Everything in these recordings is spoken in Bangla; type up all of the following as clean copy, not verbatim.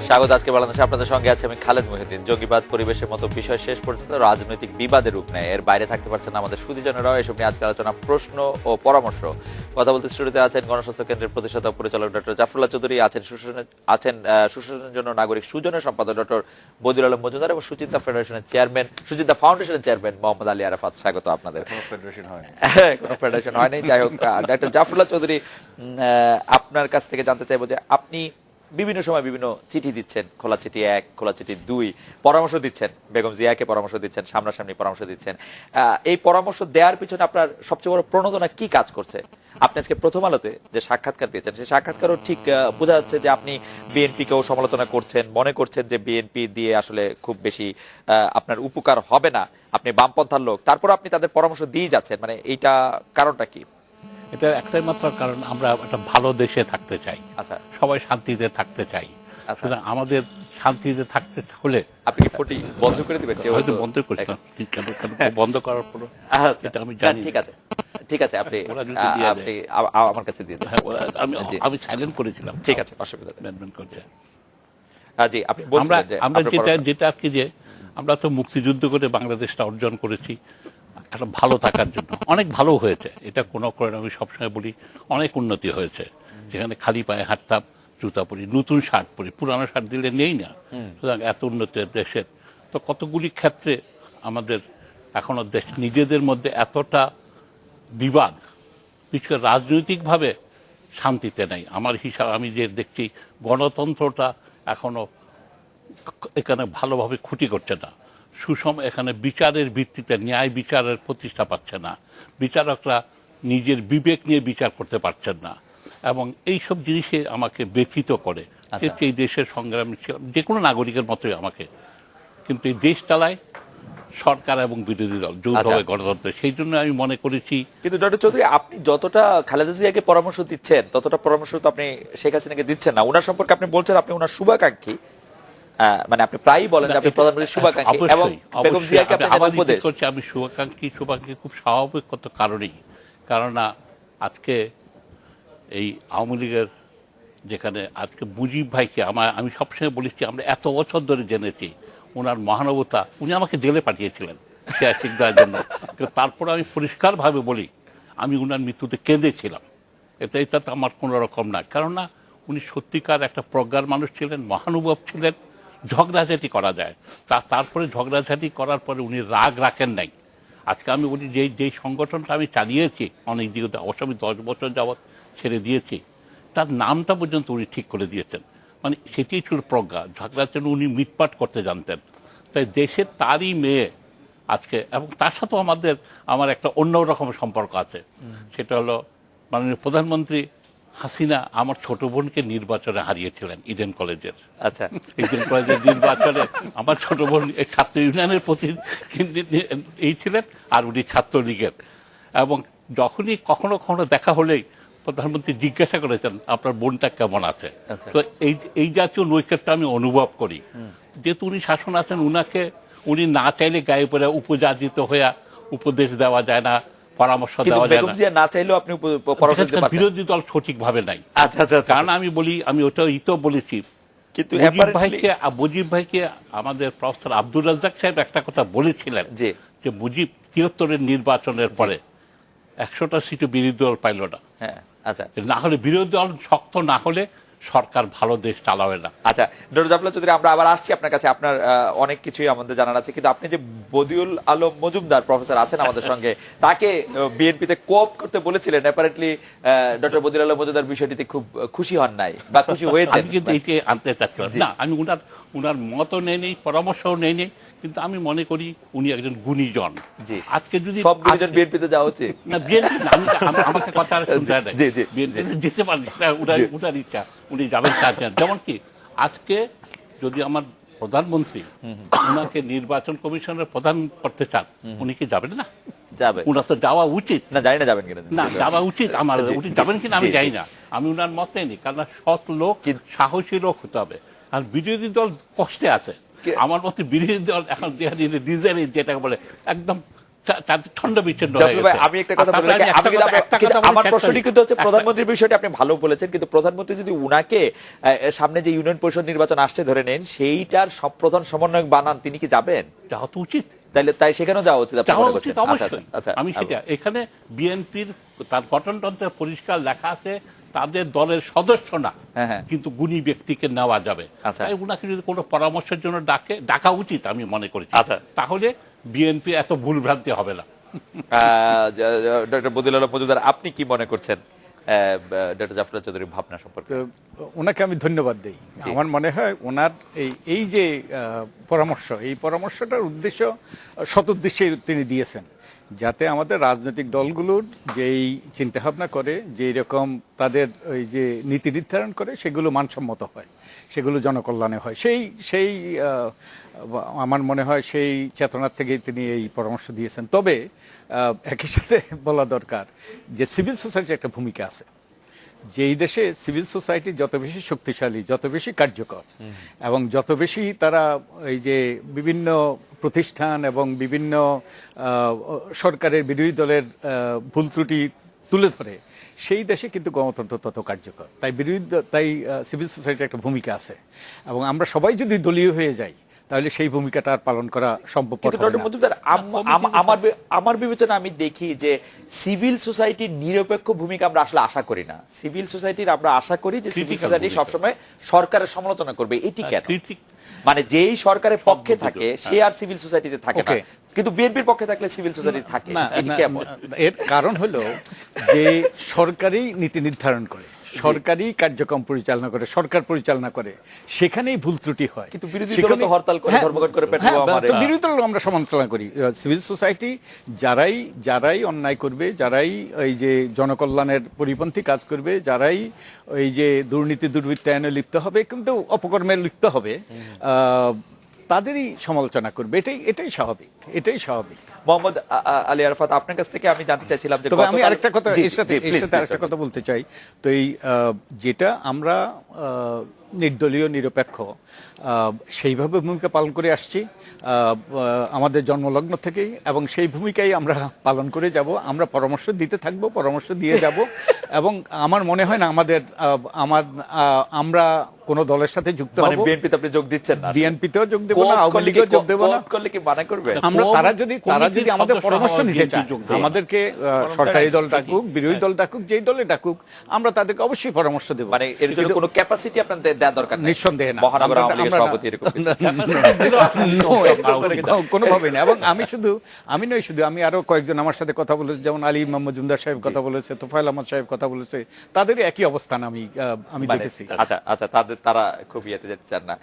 স্বাগত। আজকে বাংলাদেশে আপনাদের সঙ্গে আছে আমি খালেদ মহিউদ্দিন। জঙ্গিবাদ পরিবেশের মতো বিষয় শেষ পর্যন্ত রাজনৈতিক বিবাদের রূপ নেয়, এর বাইরে থাকতে পারছেন না আমাদের সুধীজনেরাও। এসব নিয়ে আজকে আলোচনা, প্রশ্ন ও পরামর্শ। কথা বলতে স্টুডিওতে আছেন গণস্বাস্থ্য কেন্দ্রের প্রতিষ্ঠাতা পরিচালক ডক্টর জাফরুল্লাহ চৌধুরী, আছেন সুশাসনের জন্য নাগরিক সুজনের সম্পাদক ডক্টর বদিউল আলম মজুমদার এবং সুচিন্তা ফাউন্ডেশনের চেয়ারম্যান মোহাম্মদ আলী আরাফাত। স্বাগত আপনাদের। কোনো ফেডারেশন হয়নি, যাই হোক। ডক্টর জাফরুল্লাহ চৌধুরী, আপনার কাছ থেকে জানতে চাইবো যে আপনি বিভিন্ন সময় বিভিন্ন চিঠি দিচ্ছেন, খোলা চিঠি 1, খোলা চিঠি 2, পরামর্শ দিচ্ছেন, বেগম জিয়াকে পরামর্শ দিচ্ছেন, সামনাসামনি পরামর্শ দিচ্ছেন। এই পরামর্শ দেওয়ার পিছনে আপনার সবচেয়ে বড় প্রণোদনা কি কাজ করছে? আপনি আজকে প্রথম আলোতে যে সাক্ষাৎকার দিয়েছেন, সেই সাক্ষাৎকারও ঠিক বোঝা যাচ্ছে যে আপনি বিএনপিকেও সমালোচনা করছেন, মনে করছেন যে বিএনপি দিয়ে আসলে খুব বেশি আপনার উপকার হবে না, আপনি বামপন্থার লোক, তারপর আপনি তাদের পরামর্শ দিয়ে যাচ্ছেন। মানে এইটা কারণটা কি? এটা একটাই মাত্র কারণ, আমরা একটা ভালো দেশে থাকতে চাই। আচ্ছা, সবাই শান্তিতে থাকতে চাই। সুতরাং আমাদের শান্তিতে থাকতে হলে আপনি কি ফটি বন্ধ করে দিবেন? হয়তো বন্ধ করছিলাম, বন্ধ করার পর এটা আমি জানি। ঠিক আছে, ঠিক আছে, আপনি আমার কাছে দিয়ে দেন। আমি সাইলেন্ট করেছিলাম। ঠিক আছে, অসুবিধা নেই। ম্যানেজমেন্ট করছে। জি, আপনি বলছিলেন যে আমরা যেটা আর কি, যে আমরা তো মুক্তিযুদ্ধ করে বাংলাদেশটা অর্জন করেছি একটা ভালো থাকার জন্য। অনেক ভালো হয়েছে, এটা কোনো কারণে আমি সবসময় বলি অনেক উন্নতি হয়েছে। যেখানে খালি পায়ে হাঁটতাম, জুতা পরি, নতুন শার্ট পরি, পুরানো শার্ট দিলে নেই না। সুতরাং এত উন্নতি দেশের। তো কতগুলি ক্ষেত্রে আমাদের এখনো দেশ নিজেদের মধ্যে এতটা বিবাদ, বিশেষ করে রাজনৈতিকভাবে শান্তিতে নেই। আমার হিসাব, আমি যে দেখছি গণতন্ত্রটা এখনো এখানে ভালোভাবে খুঁটি করছে না। সুষম এখানে বিচারের ভিত্তিতে ন্যায় বিচারের প্রতিষ্ঠা পাচ্ছে না। বিচারকরা নিজের বিবেক নিয়ে বিচার করতে পারছেন না, এবং এইসব জিনিসে আমাকে ব্যথিত করে। এই দেশের সংগ্রামী ছিলাম, যে কোনো নাগরিকের মতোই আমাকে। কিন্তু এই দেশ চালায় সরকার এবং বিরোধী দল যৌথভাবে গণতন্ত্র। সেই জন্য আমি মনে করেছি। কিন্তু ডক্টর চৌধুরী, আপনি যতটা খালেদা জিয়াকে পরামর্শ দিচ্ছেন, ততটা পরামর্শ তো আপনি শেখ হাসিনাকে দিচ্ছেন না। ওনার সম্পর্কে আপনি বলছেন আপনি ওনার শুভাকাঙ্ক্ষী, মানে আপনি প্রায়ই বলেন যে আপনি প্রধানমন্ত্রীর শুভাকাঙ্ক্ষী, এবং বেগম জিয়াকে আপনি দেন উপদেশ। আমি শুভাকাঙ্ক্ষী খুব স্বাভাবিক কত কারণেই। কারণ আজকে এই আওয়ামী লীগের যেখানে আজকে মুজিব ভাইকে আমি সবসময় বলেছি, আমরা এত বছর ধরে জেনেছি ওনার মহানবতা। উনি আমাকে জেলে পাঠিয়েছিলেন সিয়াসিক দেওয়ার জন্য, কিন্তু তারপরে আমি পরিষ্কারভাবে বলি আমি ওনার মৃত্যুতে কেঁদেছিলাম। এটা তো আমার কোনো রকম না, কেননা উনি সত্যিকার একটা প্রজ্ঞার মানুষ ছিলেন, মহানুভব ছিলেন। ঝগড়াঝাটি করা যায়, তারপরে ঝগড়াঝাটি করার পরে উনি রাগ রাখেন নাই। আজকে আমি বলি যেই সংগঠনটা আমি চালিয়েছি অনেক দিকে, অবশ্য আমি 10 বছর যাবৎ ছেড়ে দিয়েছি, তার নামটা পর্যন্ত উনি ঠিক করে দিয়েছেন। মানে সেটি ছিল প্রজ্ঞা। ঝগড়ার জন্য উনি মিটপাট করতে জানতেন। তাই দেশের তারই মেয়ে আজকে, এবং তার সাথেও আমার একটা অন্য রকম সম্পর্ক আছে। সেটা হলো মাননীয় প্রধানমন্ত্রী হাসিনা আমার ছোট বোনকে নির্বাচনে হারিয়েছিলেন ইডেন কলেজের। আচ্ছা, ইডেন কলেজের নির্বাচনে আমার ছোট বোন ছাত্র ইউনিয়নের প্রতি এই ছিলেন, আর উনি ছাত্রলীগের। এবং যখনই কখনো কখনো দেখা হলেই প্রধানমন্ত্রী জিজ্ঞাসা করেছেন আপনার বোনটা কেমন আছে। তো এই জাতীয় নৈকট্য আমি অনুভব করি। যেহেতু উনি শাসন আছেন, উনি না চাইলে গায়ে পড়ে উপযাচিত হয়ে উপদেশ দেওয়া যায় না, পরামর্শ দেওয়া যায় না চাইলেও আপনি পরামর্শ দিতে পারছেন। বিরোধী দল সঠিকভাবে নাই। কারণ আমি ওটাই তো বলেছি, কিন্তু মুজিব ভাইকে আমাদের প্রফেসর আব্দুর রাজ্জাক সাহেব একটা কথা বলেছিলেন যে মুজিব 73-এর নির্বাচনের পরে 100টা সিটও বিরোধী দল পাইল না। না হলে বিরোধী দল শক্ত না হলে সরকার ভালো দেশ চালাবে না। আচ্ছা ডক্টর জাফরুল্লাহ চৌধুরী, আমরা আবার আসছি আপনার কাছে। আপনার অনেক কিছুই আমাদের জানার আছে, কিন্তু আপনি যে বদিউল আলম মজুমদার প্রফেসর আছেন আমাদের সঙ্গে, তাকে বিএনপিতে কোঅপ করতে বলেছিলেন। অ্যাপারেন্টলি ডক্টর বদিউল আলম মজুমদার বিষয়টিতে খুব খুশি হন নাই, বা খুশি হয়েছে। আমি কিন্তু এইটি আনতে চাচ্ছিলাম না, আমি উনার মতও নেই, পরামর্শও নেই, কিন্তু আমি মনে করি উনি একজন গুণীজন। আজকে যদি সব গুণীজন বিএনপিতে যাওয়া উচিত না, বিএনপি আমাকে কথা শুনতে হয় না, বিএনপিতে যেতে পারেন, উনার ইচ্ছা, উনি যাবেন চাচ্ছেন। যেমন কি আজকে যদি আমার প্রধানমন্ত্রী উনাকে নির্বাচন কমিশনের প্রধান করতে চান, উনি কি যাবেন না? যাবে, উনার তো যাওয়া উচিত। না জানি না যাবেন কিনা, না যাওয়া উচিত আমার। উনি যাবেন কিনা আমি জানি না, আমি উনার মতে নেই। কারণ সৎ লোক, সাহসী লোক হতে হবে। আর বিরোধী দল কষ্টে আছে। আমার মতে বিরোধী দল এখন যেটা বলে একদম তাদের ঠান্ডা বিচ্ছিন্ন হয়ে জাফর ভাই, গেছে। আমি একটা কথা আর বলে রাখি, তারপরে আমি কিন্তু একটা কথা বলে আমার শেষ প্রশ্নটি করি। কিন্তু হচ্ছে প্রধানমন্ত্রীর বিষয়টি আপনি ভালো বলেছেন, কিন্তু প্রধানমন্ত্রী যদি উনাকে সামনে যে ইউনিয়ন পরিষদ নির্বাচন আসছে ধরে নেন, সেইটার সব প্রধান সমন্বয়ক বানান, তিনি কি যাবেন? যাওয়া তো উচিত, তাই সেখানেও যাওয়া উচিত আপনি যাওয়া মনে উচিত করছেন? আচ্ছা, অবশ্যই। আচ্ছা, আমি সেটা এখানে বিএনপির তার গঠনতন্ত্রে পরিষ্কার লেখা আছে তাদের দলের সদস্য না, হ্যাঁ, হ্যাঁ। কিন্তু গুণী ব্যক্তিকে নেওয়া যাবে। আচ্ছা। তাই উনাকে যদি কোনো পরামর্শের জন্য ডাকা উচিত আমি মনে করি। আচ্ছা। তাহলে বিএনপি এত ভুলভ্রান্তি হবে না। ডক্টর বদিউল আলম মজুমদার, আপনি কি মনে করছেন ডক্টর জাফর চৌধুরীর ভাবনা সম্পর্কে? তো ওনাকে আমি ধন্যবাদ দেই। আমার মনে হয় ওনার এই যে পরামর্শ, এই পরামর্শটার উদ্দেশ্য সৎ উদ্দেশ্যে তিনি দিয়েছেন, যাতে আমাদের রাজনৈতিক দলগুলোর যেই চিন্তাভাবনা করে, যেই রকম তাদের ওই যে নীতি নির্ধারণ করে, সেগুলো মানসম্মত হয়, সেগুলো জনকল্যাণে হয়। সেই আমার মনে হয় সেই চেতনার থেকেই তিনি এই পরামর্শ দিয়েছেন। তবে একই সাথে বলা দরকার যে সিভিল সোসাইটির একটা ভূমিকা আছে। যেই দেশে সিভিল সোসাইটি যত বেশি শক্তিশালী, যত বেশি কার্যকর, এবং যত বেশি তারা এই যে বিভিন্ন প্রতিষ্ঠান এবং বিভিন্ন সরকারের বিরোধী দলের ভুল ত্রুটি তুলে ধরে, সেই দেশে কিন্তু গণতন্ত্র তত কার্যকর। তাই সিভিল সোসাইটির একটা ভূমিকা আছে, এবং আমরা সবাই যদি দলীয় হয়ে যাই তাহলে সেই ভূমিকাটা আর পালন করা সম্ভব কিন্তু ডক্টর মজুমদার, আমার বিবেচনা আমি দেখি যে সিভিল সোসাইটির নিরপেক্ষ ভূমিকা আমরা আসলে আশা করি না। সিভিল সোসাইটির আমরা আশা করি যে সিভিল Critical সোসাইটি ভূমিকা। সবসময় সরকারের সমালোচনা করবে। এটি কেন? ক্রিটিক মানে যেই সরকারের পক্ষে বুঝেছ, থাকে সে আর সিভিল সোসাইটিতে থাকে না, Okay. কিন্তু বিএনপির পক্ষে থাকলে সিভিল সোসাইটি থাকে। না, এটি না, কেমন? এর কারণ হলো যে সরকারি নীতি নির্ধারণ করে, সরকারি কার্যক্রম পরিচালনা করে, সরকার পরিচালনা করে, সেখানেই ভুল ত্রুটি হয়। কিন্তু বিরোধী দল তো হরতাল করে, ধর্মঘট করে, পেট্রোল বোমা মারে। বিরোধী দল আমরা সমালোচনা করি। সিভিল সোসাইটি যারাই অন্যায় করবে, যারাই এই যে জনকল্যাণের পরিপন্থী কাজ করবে, যারাই ওই যে দুর্নীতি দুর্বৃত্তায়নে লিপ্ত হবে, কিন্তু অপকর্মে লিপ্ত হবে, তাদেরই সমালোচনা করবে। এটাই স্বাভাবিক। মোহাম্মদ আলী আরাফাত, আপনার কাছ থেকে আমি জানতে চাইছিলাম যে তবে আমি গতকাল- আরেকটা কথা জি, এর সাথে জি, please, আরেকটা please, কথা বলতে চাই। তো এই যেটা আমরা নির্দলীয় নিরপেক্ষ সেইভাবে ভূমিকা পালন করে আসছি আমাদের জন্মলগ্ন থেকেই, এবং সেই ভূমিকাই আমরা পালন করে যাব। আমরা পরামর্শ দিতে থাকবো, পরামর্শ দিয়ে যাব, এবং আমার মনে হয় না আমরা কোন দলের সাথে যুক্ত মানে হব। বিএনপিতে আপনি যোগ দিচ্ছেন না? বিএনপিতেও যোগ দেব না, আওয়ামী লীগেও যোগ দেব না। কোপ করলে কি মানা করবে? তারা যদি কমিটির আমাদের সদস্য পরামর্শ হওয়া নিতে বিএনপি চায়, যোগ দেয়। আমাদেরকে সরকারি দল ডাকুক, বিরোধী দল ডাকুক, যেই দলে ডাকুক, আমরা তাদেরকে অবশ্যই পরামর্শ দেব। মানে এর জন্য কোনো ক্যাপাসিটি আপনাদের দেওয়া দরকার নেই? নিঃসন্দেহে না। মহানগর আওয়ামী লীগের সভাপতি এরকম কিছু? কোনোভাবেই না। এবং আমি নই শুধু, আমি আরো কয়েকজন আমার সাথে কথা বলেছে, যেমন আলী ইমাম মজুমদার সাহেব কথা বলেছে, তোফায়েল আহমদ সাহেব কথা বলেছে, তাদেরই একই অবস্থান আমি মানে, দেখেছি। আচ্ছা, তারা খুব ইয়েতে যেতে চান না।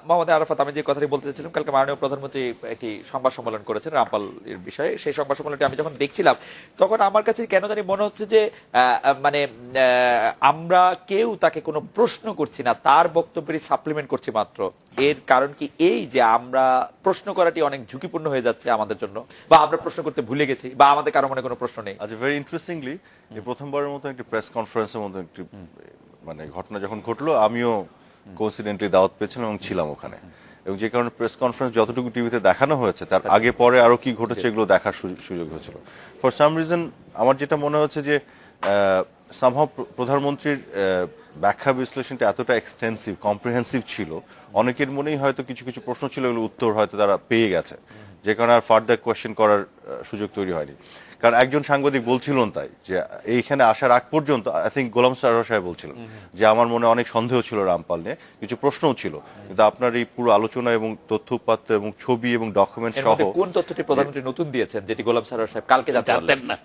মোহাম্মদ আরাফাত, আমি যে কথাটি বলতে চাইছিলাম, কালকে মাননীয় প্রধানমন্ত্রী একটি সংবাদ সম্মেলন করেছেন রামপাল এর বিষয়ে। সেই সংবাদ সম্মেলনটি আমি যখন দেখছিলাম, তখন আমার কাছে কেন জানি মনে হচ্ছে যে মানে আমরা কেউ তাকে কোনো প্রশ্ন করছি না, তার বক্তব্যেরই সাপ্লিমেন্ট করছি মাত্র। এর কারণ কি এই যে আমরা প্রশ্ন করাটি অনেক ঝুঁকিপূর্ণ হয়ে যাচ্ছে আমাদের জন্য, বা আমরা প্রশ্ন করতে ভুলে গেছি, বা আমাদের কারো মনে কোনো প্রশ্ন নেই? আচ্ছা, ভেরি ইন্টারেস্টিংলি এই প্রথমবার মতো একটি প্রেস কনফারেন্সের মতো একটি মানে ঘটনা যখন ঘটলো, আমিও কোইন্সিডেন্টলি দাওয়াত পেয়েছিলাম এবং ছিলাম ওখানে, এবং যে কারণে প্রেস কনফারেন্স যতটুকু টিভিতে দেখানো হয়েছে তার আগে পরে আরো কি ঘটেছে এগুলো দেখার সুযোগ হয়েছিল। ফর সাম রিজন আমার যেটা মনে হচ্ছে যে সামহাও প্রধানমন্ত্রীর ব্যাখ্যা বিশ্লেষণটা এতটা এক্সটেন্সিভ, কম্প্রিহেন্সিভ ছিল, অনেকের মনেই হয়তো কিছু কিছু প্রশ্ন ছিল, এগুলো উত্তর হয়তো তারা পেয়ে গেছে, যে কারণে আর ফার্দার কোয়েশ্চেন করার সুযোগ তৈরি হয়নি। কারণ একজন সাংবাদিক বলছিলেন তাই যে এইখানে আসার আগ পর্যন্ত আই থিঙ্ক গোলাম সারোয়ার সাহেব বলছিলেন যে আমার মনে অনেক সন্দেহ ছিল রামপাল নিয়ে, কিছু প্রশ্নও ছিল, কিন্তু আপনার এই পুরো আলোচনা এবং তথ্য উপাত্ত এবং ছবি এবং ডকুমেন্ট এর সহ মধ্যে কোন তথ্যটি প্রধানমন্ত্রী নতুন দিয়েছেন যেটি গোলাম সারোয়ার সাহেব কালকে জানতে পারলেন? জানতেন না।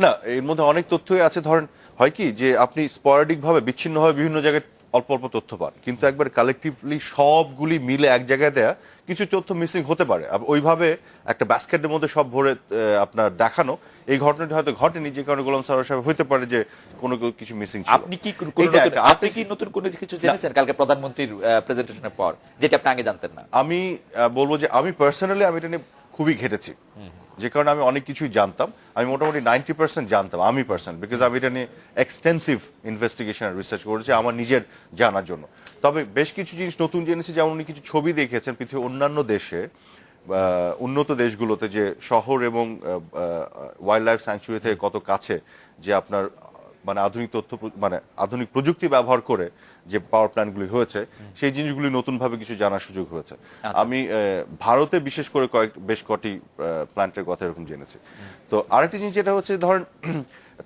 না, এর মধ্যে অনেক তথ্যই আছে। ধরেন হয় কি যে আপনি স্পোরাডিক ভাবে বিচ্ছিন্নভাবে বিভিন্ন জায়গায় অল্প অল্প তথ্য পান, কিন্তু একবার কালেকটিভলি সবগুলি মিলে এক জায়গায় দেয়া কিছু তথ্য মিসিং হতে পারে। ওইভাবে একটা বাস্কেটের মধ্যে সব ভরে আপনার দেখানো, এই ঘটনাটি হয়তো ঘটেনি, যে কারণে গোলাম সারোয়ার সাহেব হইতে পারে যে কোনো কিছু মিসিং ছিল। আপনি কি নতুন কোনো কিছু জেনেছেন কালকে প্রধানমন্ত্রীর প্রেজেন্টেশনের পর, যেটা আপনি আগে জানতেন না? আমি বলবো যে আমি পার্সোনালি এটা নিয়ে খুবই ঘেটেছি, যে কারণে আমি অনেক কিছুই জানতাম। আমি মোটামুটি 90% জানতাম আমি পার্সোনাল, বিকজ আমি এটা নিয়ে এক্সটেন্সিভ ইনভেস্টিগেশন আর রিসার্চ করেছি আমার নিজের জানার জন্য। তবে বেশ কিছু জিনিস নতুন জেনেছি, যেমন উনি কিছু ছবি দেখিয়েছেন পৃথিবীর অন্যান্য দেশে উন্নত দেশগুলোতে যে শহর এবং ওয়াইল্ড লাইফ স্যাংচুরি থেকে কত কাছে যে আপনার মানে আধুনিক প্রযুক্তি ব্যবহার করে যে পাওয়ার প্ল্যান্টগুলি হয়েছে সেই জিনিসগুলি নতুনভাবে কিছু জানার সুযোগ হয়েছে। আমি ভারতে বিশেষ করে বেশ কটি প্ল্যান্টের কথা এরকম জেনেছি। তো আরেকটি জিনিস যেটা হচ্ছে ধরেন,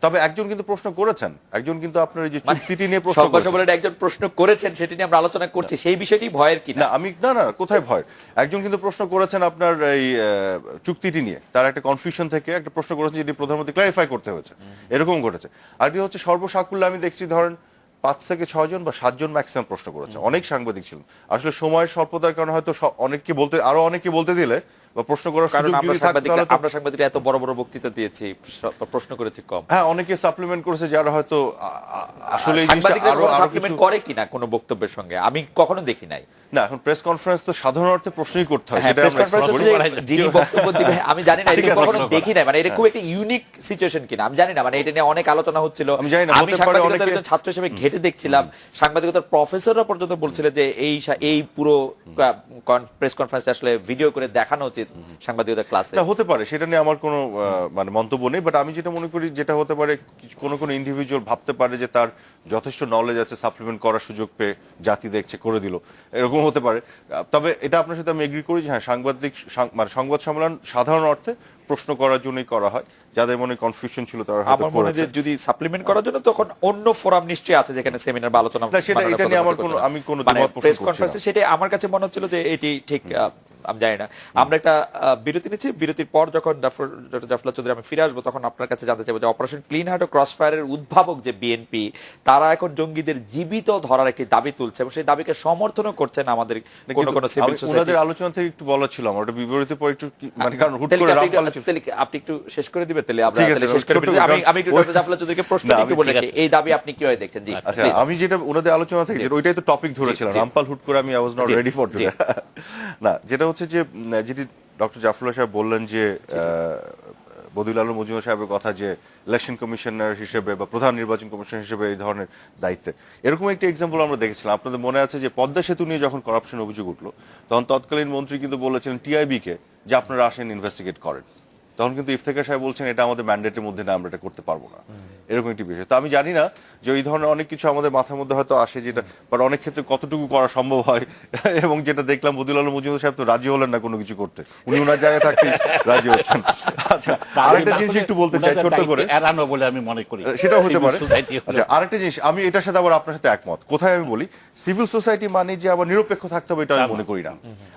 তবে একজন কিন্তু প্রশ্ন করেছেন, একজন কিন্তু আপনার এই যে চুক্তিটি নিয়ে প্রশ্ন করেছেন, একজন প্রশ্ন করেছেন, সেটি নিয়ে আমরা আলোচনা করছি, সেই বিষয়টি ভয়ের কি না? আমি না কোথায় ভয়, একজন কিন্তু প্রশ্ন করেছেন আপনার এই চুক্তিটি নিয়ে, তার একটা কনফিউশন থেকে একটা প্রশ্ন করেছেন যেটি প্রধানমন্ত্রী ক্লারিফাই করতে হয়েছে, এরকম ঘটেছে। আর এটি হচ্ছে সর্বসাকুল্যে আমি দেখছি ধরেন 5 থেকে 6 জন বা 7 জন ম্যাক্সিমাম প্রশ্ন করেছে, অনেক সাংবাদিক ছিলেন। আসলে সময়ের স্বল্পতার কারণে হয়তো অনেককে বলতে দিলে বা প্রশ্ন করার সুযোগ যদি থাকতো, আমরা সাংবাদিকরা এত বড় বড় বক্তৃতা দিয়েছি, প্রশ্ন করেছি কম। হ্যাঁ, অনেকে সাপ্লিমেন্ট করেছে যারা হয়তো আসলে এই জিনিসটা সাংবাদিকরা আরো সাপ্লিমেন্ট করে কিনা কোনো বক্তব্যের সঙ্গে আমি কখনো দেখি নাই। না, এখন প্রেস কনফারেন্স তো সাধারণ অর্থে প্রশ্নই করতে হয়, সেটা সেটা আমরা explore করি। যিনি বক্তব্য দিবেন আমি জানি না, এটা কখনো দেখি নাই, মানে এটা খুব একটা ইউনিক সিচুয়েশন কিনা আমি জানি না, মানে এটা নিয়ে অনেক আলোচনা হচ্ছিল, আমি জানি না, আমি সাংবাদিকতার একজন ছাত্র হিসেবে ঘেটে দেখছিলাম, সাংবাদিকতার প্রফেসররা পর্যন্ত বলছিলেন যে এই পুরো প্রেস কনফারেন্সটা আসলে ভিডিও করে দেখানো উচিত সাংবাদিকতা ক্লাসে। না, হতে পারে, সেটা নিয়ে আমার কোনো মানে মন্তব্য নেই, বাট আমি যেটা মনে করি যেটা হতে পারে, কোনো ইন্ডিভিজুয়াল ভাবতে পারে যে তার যথেষ্ট নলেজ আছে, সাপ্লিমেন্ট করার সুযোগ পেয়ে জাতি দেখছে করে দিল, এরকম হতে পারে। তবে এটা আপনার সাথে আমি এগ্রি করি যে হ্যাঁ, সংবাদ সম্মেলন সাধারণ অর্থে প্রশ্ন করার জন্যই করা হয়, যাদের মনে কনফিউশন ছিল তারা হয়তো আমার মনে হয় যে যদি সাপ্লিমেন্ট করার জন্য তখন অন্য ফোরাম নিশ্চয়ই আছে যেখানে সেমিনার বা আলোচনা। না, সেটা এটা নিয়ে আমি কোনো দ্বিমত পোষণ প্রেস করছি না। কনফারেন্সে সেটা আমার কাছে মনে হচ্ছিল যে এটি ঠিক আমি জানি না। আমরা একটা বিরতি নিচ্ছি, বিরতির পর যখন ডক্টর জাফরুল্লাহ চৌধুরী আমি ফিরে আসবো তখন আপনার কাছে জানতে চাইবো যে অপারেশন ক্লিন হার্ট ও ক্রস ফায়ারের উদ্ভাবক যে বিএনপি, তারা এখন জঙ্গিদের জীবিত ধরার একটি দাবি তুলছে এবং সেই দাবিকে সমর্থনও করছেন আমাদের কোন সিভিল সোসাইটি। ওনাদের আলোচনা থেকে একটু বলা ছিল আমার, ওটা বিবৃতির পর একটু মানে কারণ হুট করে রামপাল ছিল। আপনি একটু শেষ করে দিবেন, তাহলে আমরা শেষ করে দিই। আমি একটু ডক্টর জাফরুল্লাহ চৌধুরীকে প্রশ্ন একটু বলে রাখি, এই দাবি আপনি কিভাবে দেখছেন? জি আচ্ছা, আমি যেটা ওনাদের আলোচনা থেকে ওইটাই তো টপিক ধরেছিলাম, রামপাল হুট করে আমি I was not ready for today. না, যেটা হচ্ছে যে যেটি ডক্টর জাফরুল্লাহ সাহেব বললেন যে বদিউল আলম মজুমদার সাহেবের কথা যে ইলেকশন কমিশনার হিসেবে বা প্রধান নির্বাচন কমিশনার হিসেবে এই ধরনের দায়িত্বে, এরকম একটি এক্সাম্পল আমরা দেখেছিলাম। আপনাদের মনে আছে যে পদ্মা সেতু নিয়ে যখন করাপশন অভিযোগ উঠলো, তখন তৎকালীন মন্ত্রী কিন্তু বলেছিলেন টিআইবি কে যে আপনারা আসেন ইনভেস্টিগেট করেন। তখন কিন্তু ইফতেখার সাহেব বলছেন এটা আমাদের ম্যান্ডেটের মধ্যে না, আমরা এটা করতে পারবো না, এরকম একটি বিষয়। তো আমি জানি না যে এই ধরনের অনেক কিছু আমাদের মাথার মধ্যে হয়তো আসে, যেটা বাট অনেক ক্ষেত্রে কতটুকু করা সম্ভব হয়। এবং যেটা দেখলাম বদিউল আলম মজুমদার সাহেব তো রাজি হলেন না কোনো কিছু করতে, উনি ওনার জায়গায় থাকতে রাজি হচ্ছেন। আচ্ছা, আরেকটা জিনিস একটু বলতে চাই ছোট্ট করে, এড়ানো বলে আমি মনে করি সেটাও হতে পারে। আচ্ছা, আরেকটা জিনিস আমি এটার সাথে আবার আপনার সাথে একমত। কোথায় আমি বলি সিভিল সোসাইটি মানে যে আবার নিরপেক্ষ থাকতে হবে, এটা আমি মনে করি না।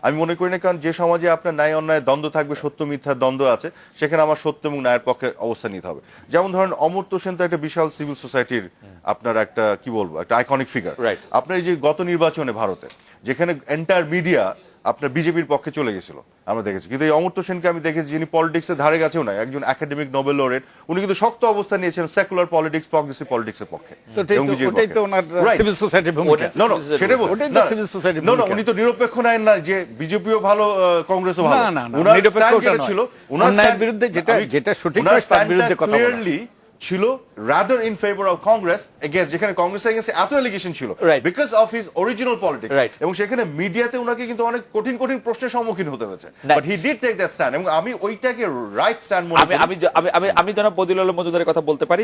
আমি মনে করি না, কারণ যে সমাজে আপনার ন্যায় অন্যায় দ্বন্দ্ব থাকবে, সত্য মিথ্যার দ্বন্দ্ব আছে, সেখানে আমার সত্য এবং ন্যায়ের পক্ষে অবস্থান নিতে হবে। যেমন ধরেন অমর্ত্য সেন তো একটা বিশাল সিভিল সোসাইটির আপনার একটা কি বলবো একটা আইকনিক ফিগার। আপনার এই যে গত নির্বাচনে ভারতে যেখানে এন্টায়ার মিডিয়া আপনার বিজেপির পক্ষে চলে গেছিল আমরা দেখেছি, কিন্তু এই অমর্ত্য সেনকে আমি দেখেছি যিনি পলিটিক্সের ধারে গেছেও না, একজন একাডেমিক নোবেল লরেট, উনি কিন্তু শক্ত অবস্থান নিয়েছিলেন সেকুলার পলিটিক্স প্রগ্রেসিভ পলিটিক্সের পক্ষে। ওটাই তো ওনার সিভিল সোসাইটির ভূমিকা। উনি তো নিরপেক্ষ নাই না যে বিজেপিও ভালো কংগ্রেসও ভালো, না, নিরপেক্ষ ছিল ওনার বিরুদ্ধে যেটা সঠিক তার বিরুদ্ধে কথা বলা ছিল rather in favor of Congress against, যেখানে কংগ্রেসের এগেইনস্ট এত এলিগেশন ছিল because of his original politics, এবং সেখানে মিডিয়াতে উনাকে কিন্তু অনেক কঠিন প্রশ্নের সম্মুখীন হতে হয়েছে, but he did take that stand, এবং আমি ওইটাকে রাইট স্ট্যান্ড মনে করি। আমি জনাব বদিউল আলম মজুমদারের কথা বলতে পারি,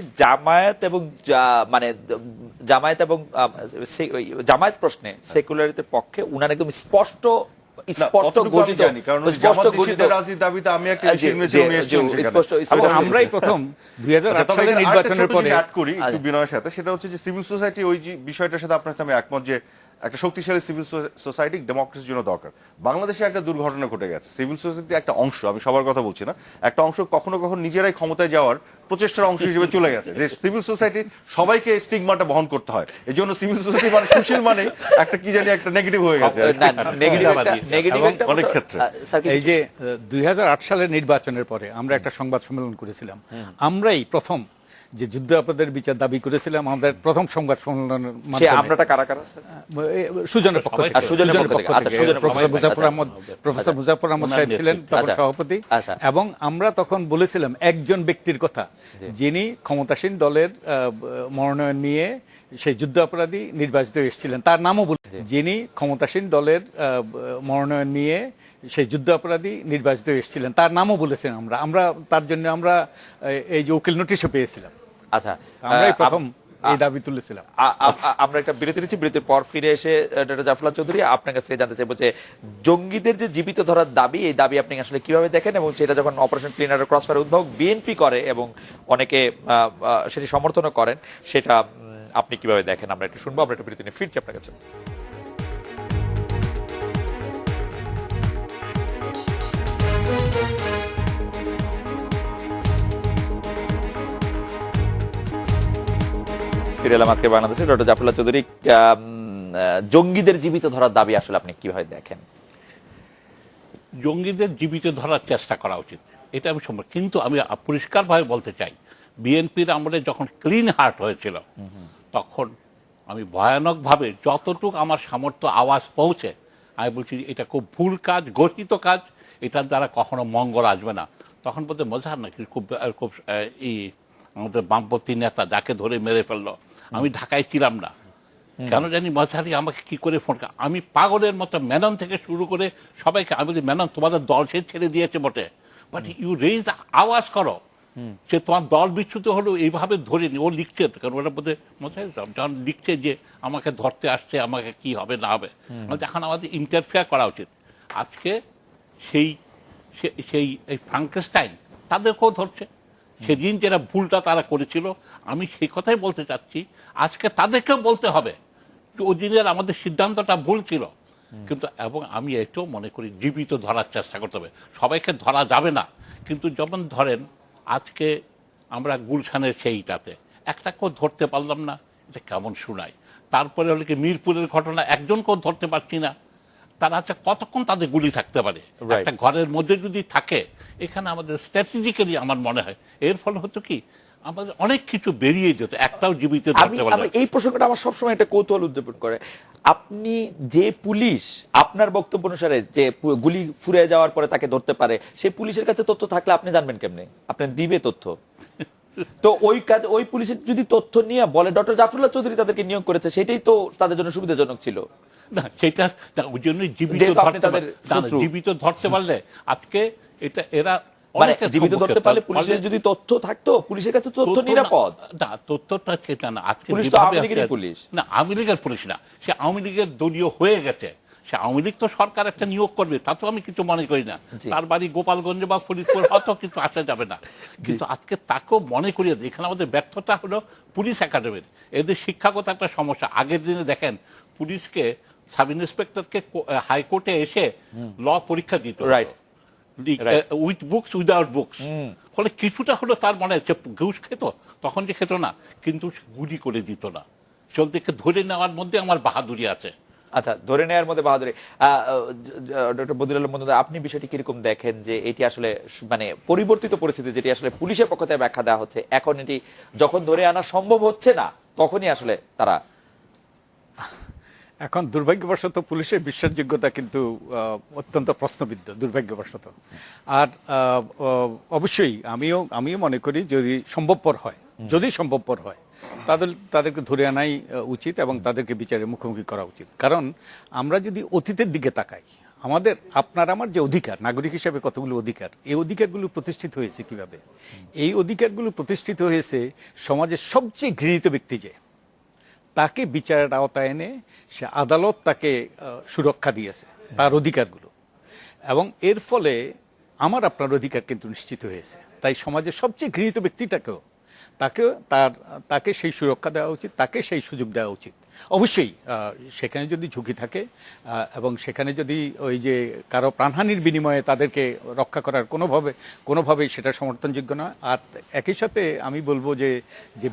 জামায়াত প্রশ্নে সেকুলারিটির পক্ষে উনার একদম স্পষ্ট গর্জিত, আমরাই প্রথম 2008 সালের নির্বাচনের পরে অ্যাড করি একটু বিনয়ের সাথে, সেটা হচ্ছে যে সিভিল সোসাইটি ওই যে বিষয়টার সাথে আপনার সাথে আমি একমত যে একটা শক্তিশালী সিভিল সোসাইটি ডেমোক্রেসির জন্য দরকার। বাংলাদেশে একটা দুর্ঘটনা ঘটে গেছে, সিভিল সোসাইটির একটা অংশ, আমি সবার কথা বলছি না, একটা অংশ কখনো কখনো নিজেরাই ক্ষমতায় যাওয়ার প্রচেষ্টার অংশ হিসেবে চলে গেছে, যে সিভিল সোসাইটি সবাইকে স্টিগমাটা বহন করতে হয়, এই জন্য সিভিল সোসাইটি মানে সুশীল মানে একটা কি জানি একটা নেগেটিভ হয়ে গেছে অনেক ক্ষেত্রে। এই যে 2008 সালের নির্বাচনের পরে আমরা একটা সংবাদ সম্মেলন করেছিলাম, আমরাই প্রথম যে যুদ্ধাপরাধের বিচার দাবি করেছিলাম আমাদের প্রথম সংবাদ সম্মেলনের মাধ্যমে। আমরাটা কারা কারা স্যার? সুজনের পক্ষ থেকে, প্রফেসর মুজাফফর আহমদ সাহেব ছিলেন তখন সভাপতি, এবং আমরা তখন বলেছিলাম একজন ব্যক্তির কথা যিনি ক্ষমতাসীন দলের মনোনয়ন নিয়ে সেই যুদ্ধ অপরাধী নির্বাচিত এসেছিলেন, তার নামও যিনি ক্ষমতাসীন দলের মনোনয়ন নিয়ে সেই যুদ্ধ অপরাধী নির্বাচিত এসেছিলেন, তার নামও বলেছেন। আমরা তার জন্য আমরা এই যে উকিল নোটিশও পেয়েছিলাম। আচ্ছা, আমরাই প্রথম এই দাবি তুলেছিলাম। আমরা একটা বিরতি নিচ্ছি, বিরতির পর ফিরে এসে ডক্টর জাফরুল্লাহ চৌধুরী আপনার কাছে জানতে চাইবো যে জঙ্গিদের যে জীবিত ধরার দাবি, এই দাবি আপনি আসলে কিভাবে দেখেন, এবং সেটা যখন অপারেশন ক্লিনার ক্রসফায়ার উদ্ভাবক বিএনপি করে এবং অনেকে সেটি সমর্থনও করেন, সেটা আপনি কিভাবে দেখেন? আমরা একটু শুনবো, আমরা একটু বিরতি নিয়ে ফিরছি আপনার কাছে। ফিরে এলাম আজকে বাংলাদেশে। ডক্টর জাফরুল্লাহ চৌধুরী, জঙ্গিদের জীবিত ধরার দাবি আসলে আপনি কিভাবে দেখেন? জঙ্গিদের জীবিত ধরার চেষ্টা করা উচিত, এটা আমি সম্ভব, কিন্তু আমি পরিষ্কারভাবে বলতে চাই, বিএনপির আমলে যখন ক্লিন হার্ট হয়েছিল তখন আমি ভয়ানকভাবে যতটুকু আমার সামর্থ্য আওয়াজ পৌঁছে আমি বলছি এটা খুব ভুল কাজ, গঠিত কাজ, এটার দ্বারা কখনো মঙ্গল আসবে না। তখন বলতে মজার নাকি খুব খুব আমাদের বামপন্থী নেতা যাকে ধরে মেরে ফেললো, আমি ঢাকায় ছিলাম না, কেন জানি মজারি আমাকে কি করে ফোন, আমি পাগলের মতো মেনন থেকে শুরু করে সবাইকে আমি বলি, মেনন তোমাদের দল সে ছেড়ে দিয়েছে বটে, বাট ইউ রেজ আওয়াজ করো যে তোমার দল বিচ্যুত হলো, এইভাবে ধরে নি। ও লিখছে, কারণ ওরা বোধহয় মজারি যখন লিখছে যে আমাকে ধরতে আসছে, আমাকে কি হবে না হবে, এখন আমাদের ইন্টারফেয়ার করা উচিত। আজকে সেই সেই এই ফ্রাঙ্কেনস্টাইন তাদেরকেও ধরছে, সেদিন যেটা ভুলটা তারা করেছিল, আমি সেই কথাই বলতে চাচ্ছি, আজকে তাদেরকেও বলতে হবে ওই দিনের আমাদের সিদ্ধান্তটা ভুল ছিল। কিন্তু এবং আমি এটাও মনে করি জীবিত ধরার চেষ্টা করতে হবে, সবাইকে ধরা যাবে না, কিন্তু যেমন ধরেন আজকে আমরা গুলশানের সেইটাতে একটাকেও ধরতে পারলাম না, এটা কেমন শোনায়। তারপরে হলো কি মিরপুরের ঘটনা, একজনকেও ধরতে পারছি না, তারা আচ্ছা কতক্ষণ তাদের গুলি থাকতে পারে একটা ঘরের মধ্যে যদি থাকে। এখানে আমাদের স্ট্র্যাটেজিক্যালি আমার মনে হয় এর ফলে হতো কি আমাদের অনেক কিছু বেরিয়ে যেত, একটাও জীবিত ধরতে পারলে। এই প্রসঙ্গটা আমার সবসময় একটা কৌতূহল উদ্দীপন করে, আপনি যে পুলিশ আপনার বক্তব্য অনুসারে যে গুলি ফুরে যাওয়ার পরে তাকে ধরতে পারে, সেই পুলিশের কাছে তথ্য থাকলে আপনি জানবেন কেমনে? আপনি দিবে তথ্য তো ওই কাজ, ওই পুলিশের যদি তথ্য নিয়ে বলে ডক্টর জাফরুল্লাহ চৌধুরী তাদেরকে নিয়োগ করেছে, সেটাই তো তাদের জন্য সুবিধাজনক ছিল না, সেটা ওই জন্য জীবিত ধরতে পারলে আজকে এটা এরা মানে জীবিত ধরতে পারলে পুলিশের যদি তথ্য থাকতো, পুলিশের কাছে তথ্য নিরাপদ না, তথ্যটা সেটা না। আজকে পুলিশ তো আওয়ামী লীগের পুলিশ না, আওয়ামী লীগের পুলিশ না, সে আওয়ামী লীগের দলীয় হয়ে গেছে, সে আওয়ামী লীগ তো সরকার একটা নিয়োগ করবে, তা তো আমি কিছু মনে করি না, তার বাড়ি গোপালগঞ্জ বা ফরিদপুর হয়তো কিছু আসা যাবে না, কিন্তু আজকে তাকেও মনে করিয়ে দেয়। এখানে আমাদের ব্যর্থতা হলো পুলিশ একাডেমির, এদের শিক্ষাগত একটা সমস্যা। আগের দিনে দেখেন পুলিশকে সাব ইন্সপেক্টরকে হাইকোর্টে এসে ল পরীক্ষা দিত, right, with books without books, ফলে কিছুটা হলো তার মনে হচ্ছে ঘুষ খেত, তখন যে খেত না, কিন্তু গুলি করে দিত না। সেদিকে ধরে নেওয়ার মধ্যে আমার বাহাদুরি আছে। আচ্ছা, ধরে নেওয়ার মধ্যে বাহাদুরি। ডক্টর বদিউল আলম মজুমদার, আপনি বিষয়টি কিরকম দেখেন যে এটি আসলে মানে পরিবর্তিত পরিস্থিতি, যেটি আসলে পুলিশের পক্ষ থেকে ব্যাখ্যা দেওয়া হচ্ছে, এখন এটি যখন ধরে আনা সম্ভব হচ্ছে না তখনই আসলে তারা, এখন দুর্ভাগ্যবশত পুলিশের বিশ্বাসযোগ্যতা কিন্তু অত্যন্ত প্রশ্নবিদ্ধ, দুর্ভাগ্যবশত। আর অবশ্যই আমিও মনে করি যদি সম্ভবপর হয় তাদেরকে ধরে আনাই উচিত এবং তাদেরকে বিচারের মুখোমুখি করা উচিত। কারণ আমরা যদি অতীতের দিকে তাকাই, আমাদের আপনার আমার যে অধিকার, নাগরিক হিসেবে কতগুলো অধিকার, এই অধিকারগুলো প্রতিষ্ঠিত হয়েছে কিভাবে? এই অধিকারগুলো প্রতিষ্ঠিত হয়েছে সমাজের সবচেয়ে ঘৃণিত ব্যক্তি যে, তাকে বিচারের আওতায় এনে সে আদালত তাকে সুরক্ষা দিয়েছে তার অধিকারগুলো, এবং এর ফলে আমার আপনার অধিকার কিন্তু নিশ্চিত হয়েছে। তাই সমাজের সবচেয়ে ঘৃণিত ব্যক্তিটাকেও তাকে সেই সুরক্ষা দেওয়া উচিত, তাকে সেই সুযোগ দেওয়া উচিত। অবশ্যই সেখানে যদি ঝুঁকি থাকে এবং সেখানে যদি ওই যে কারো প্রাণহানির বিনিময়ে তাদেরকে রক্ষা করার কোনোভাবেই সেটা সমর্থনযোগ্য নয়। আর একই সাথে আমি বলবো যে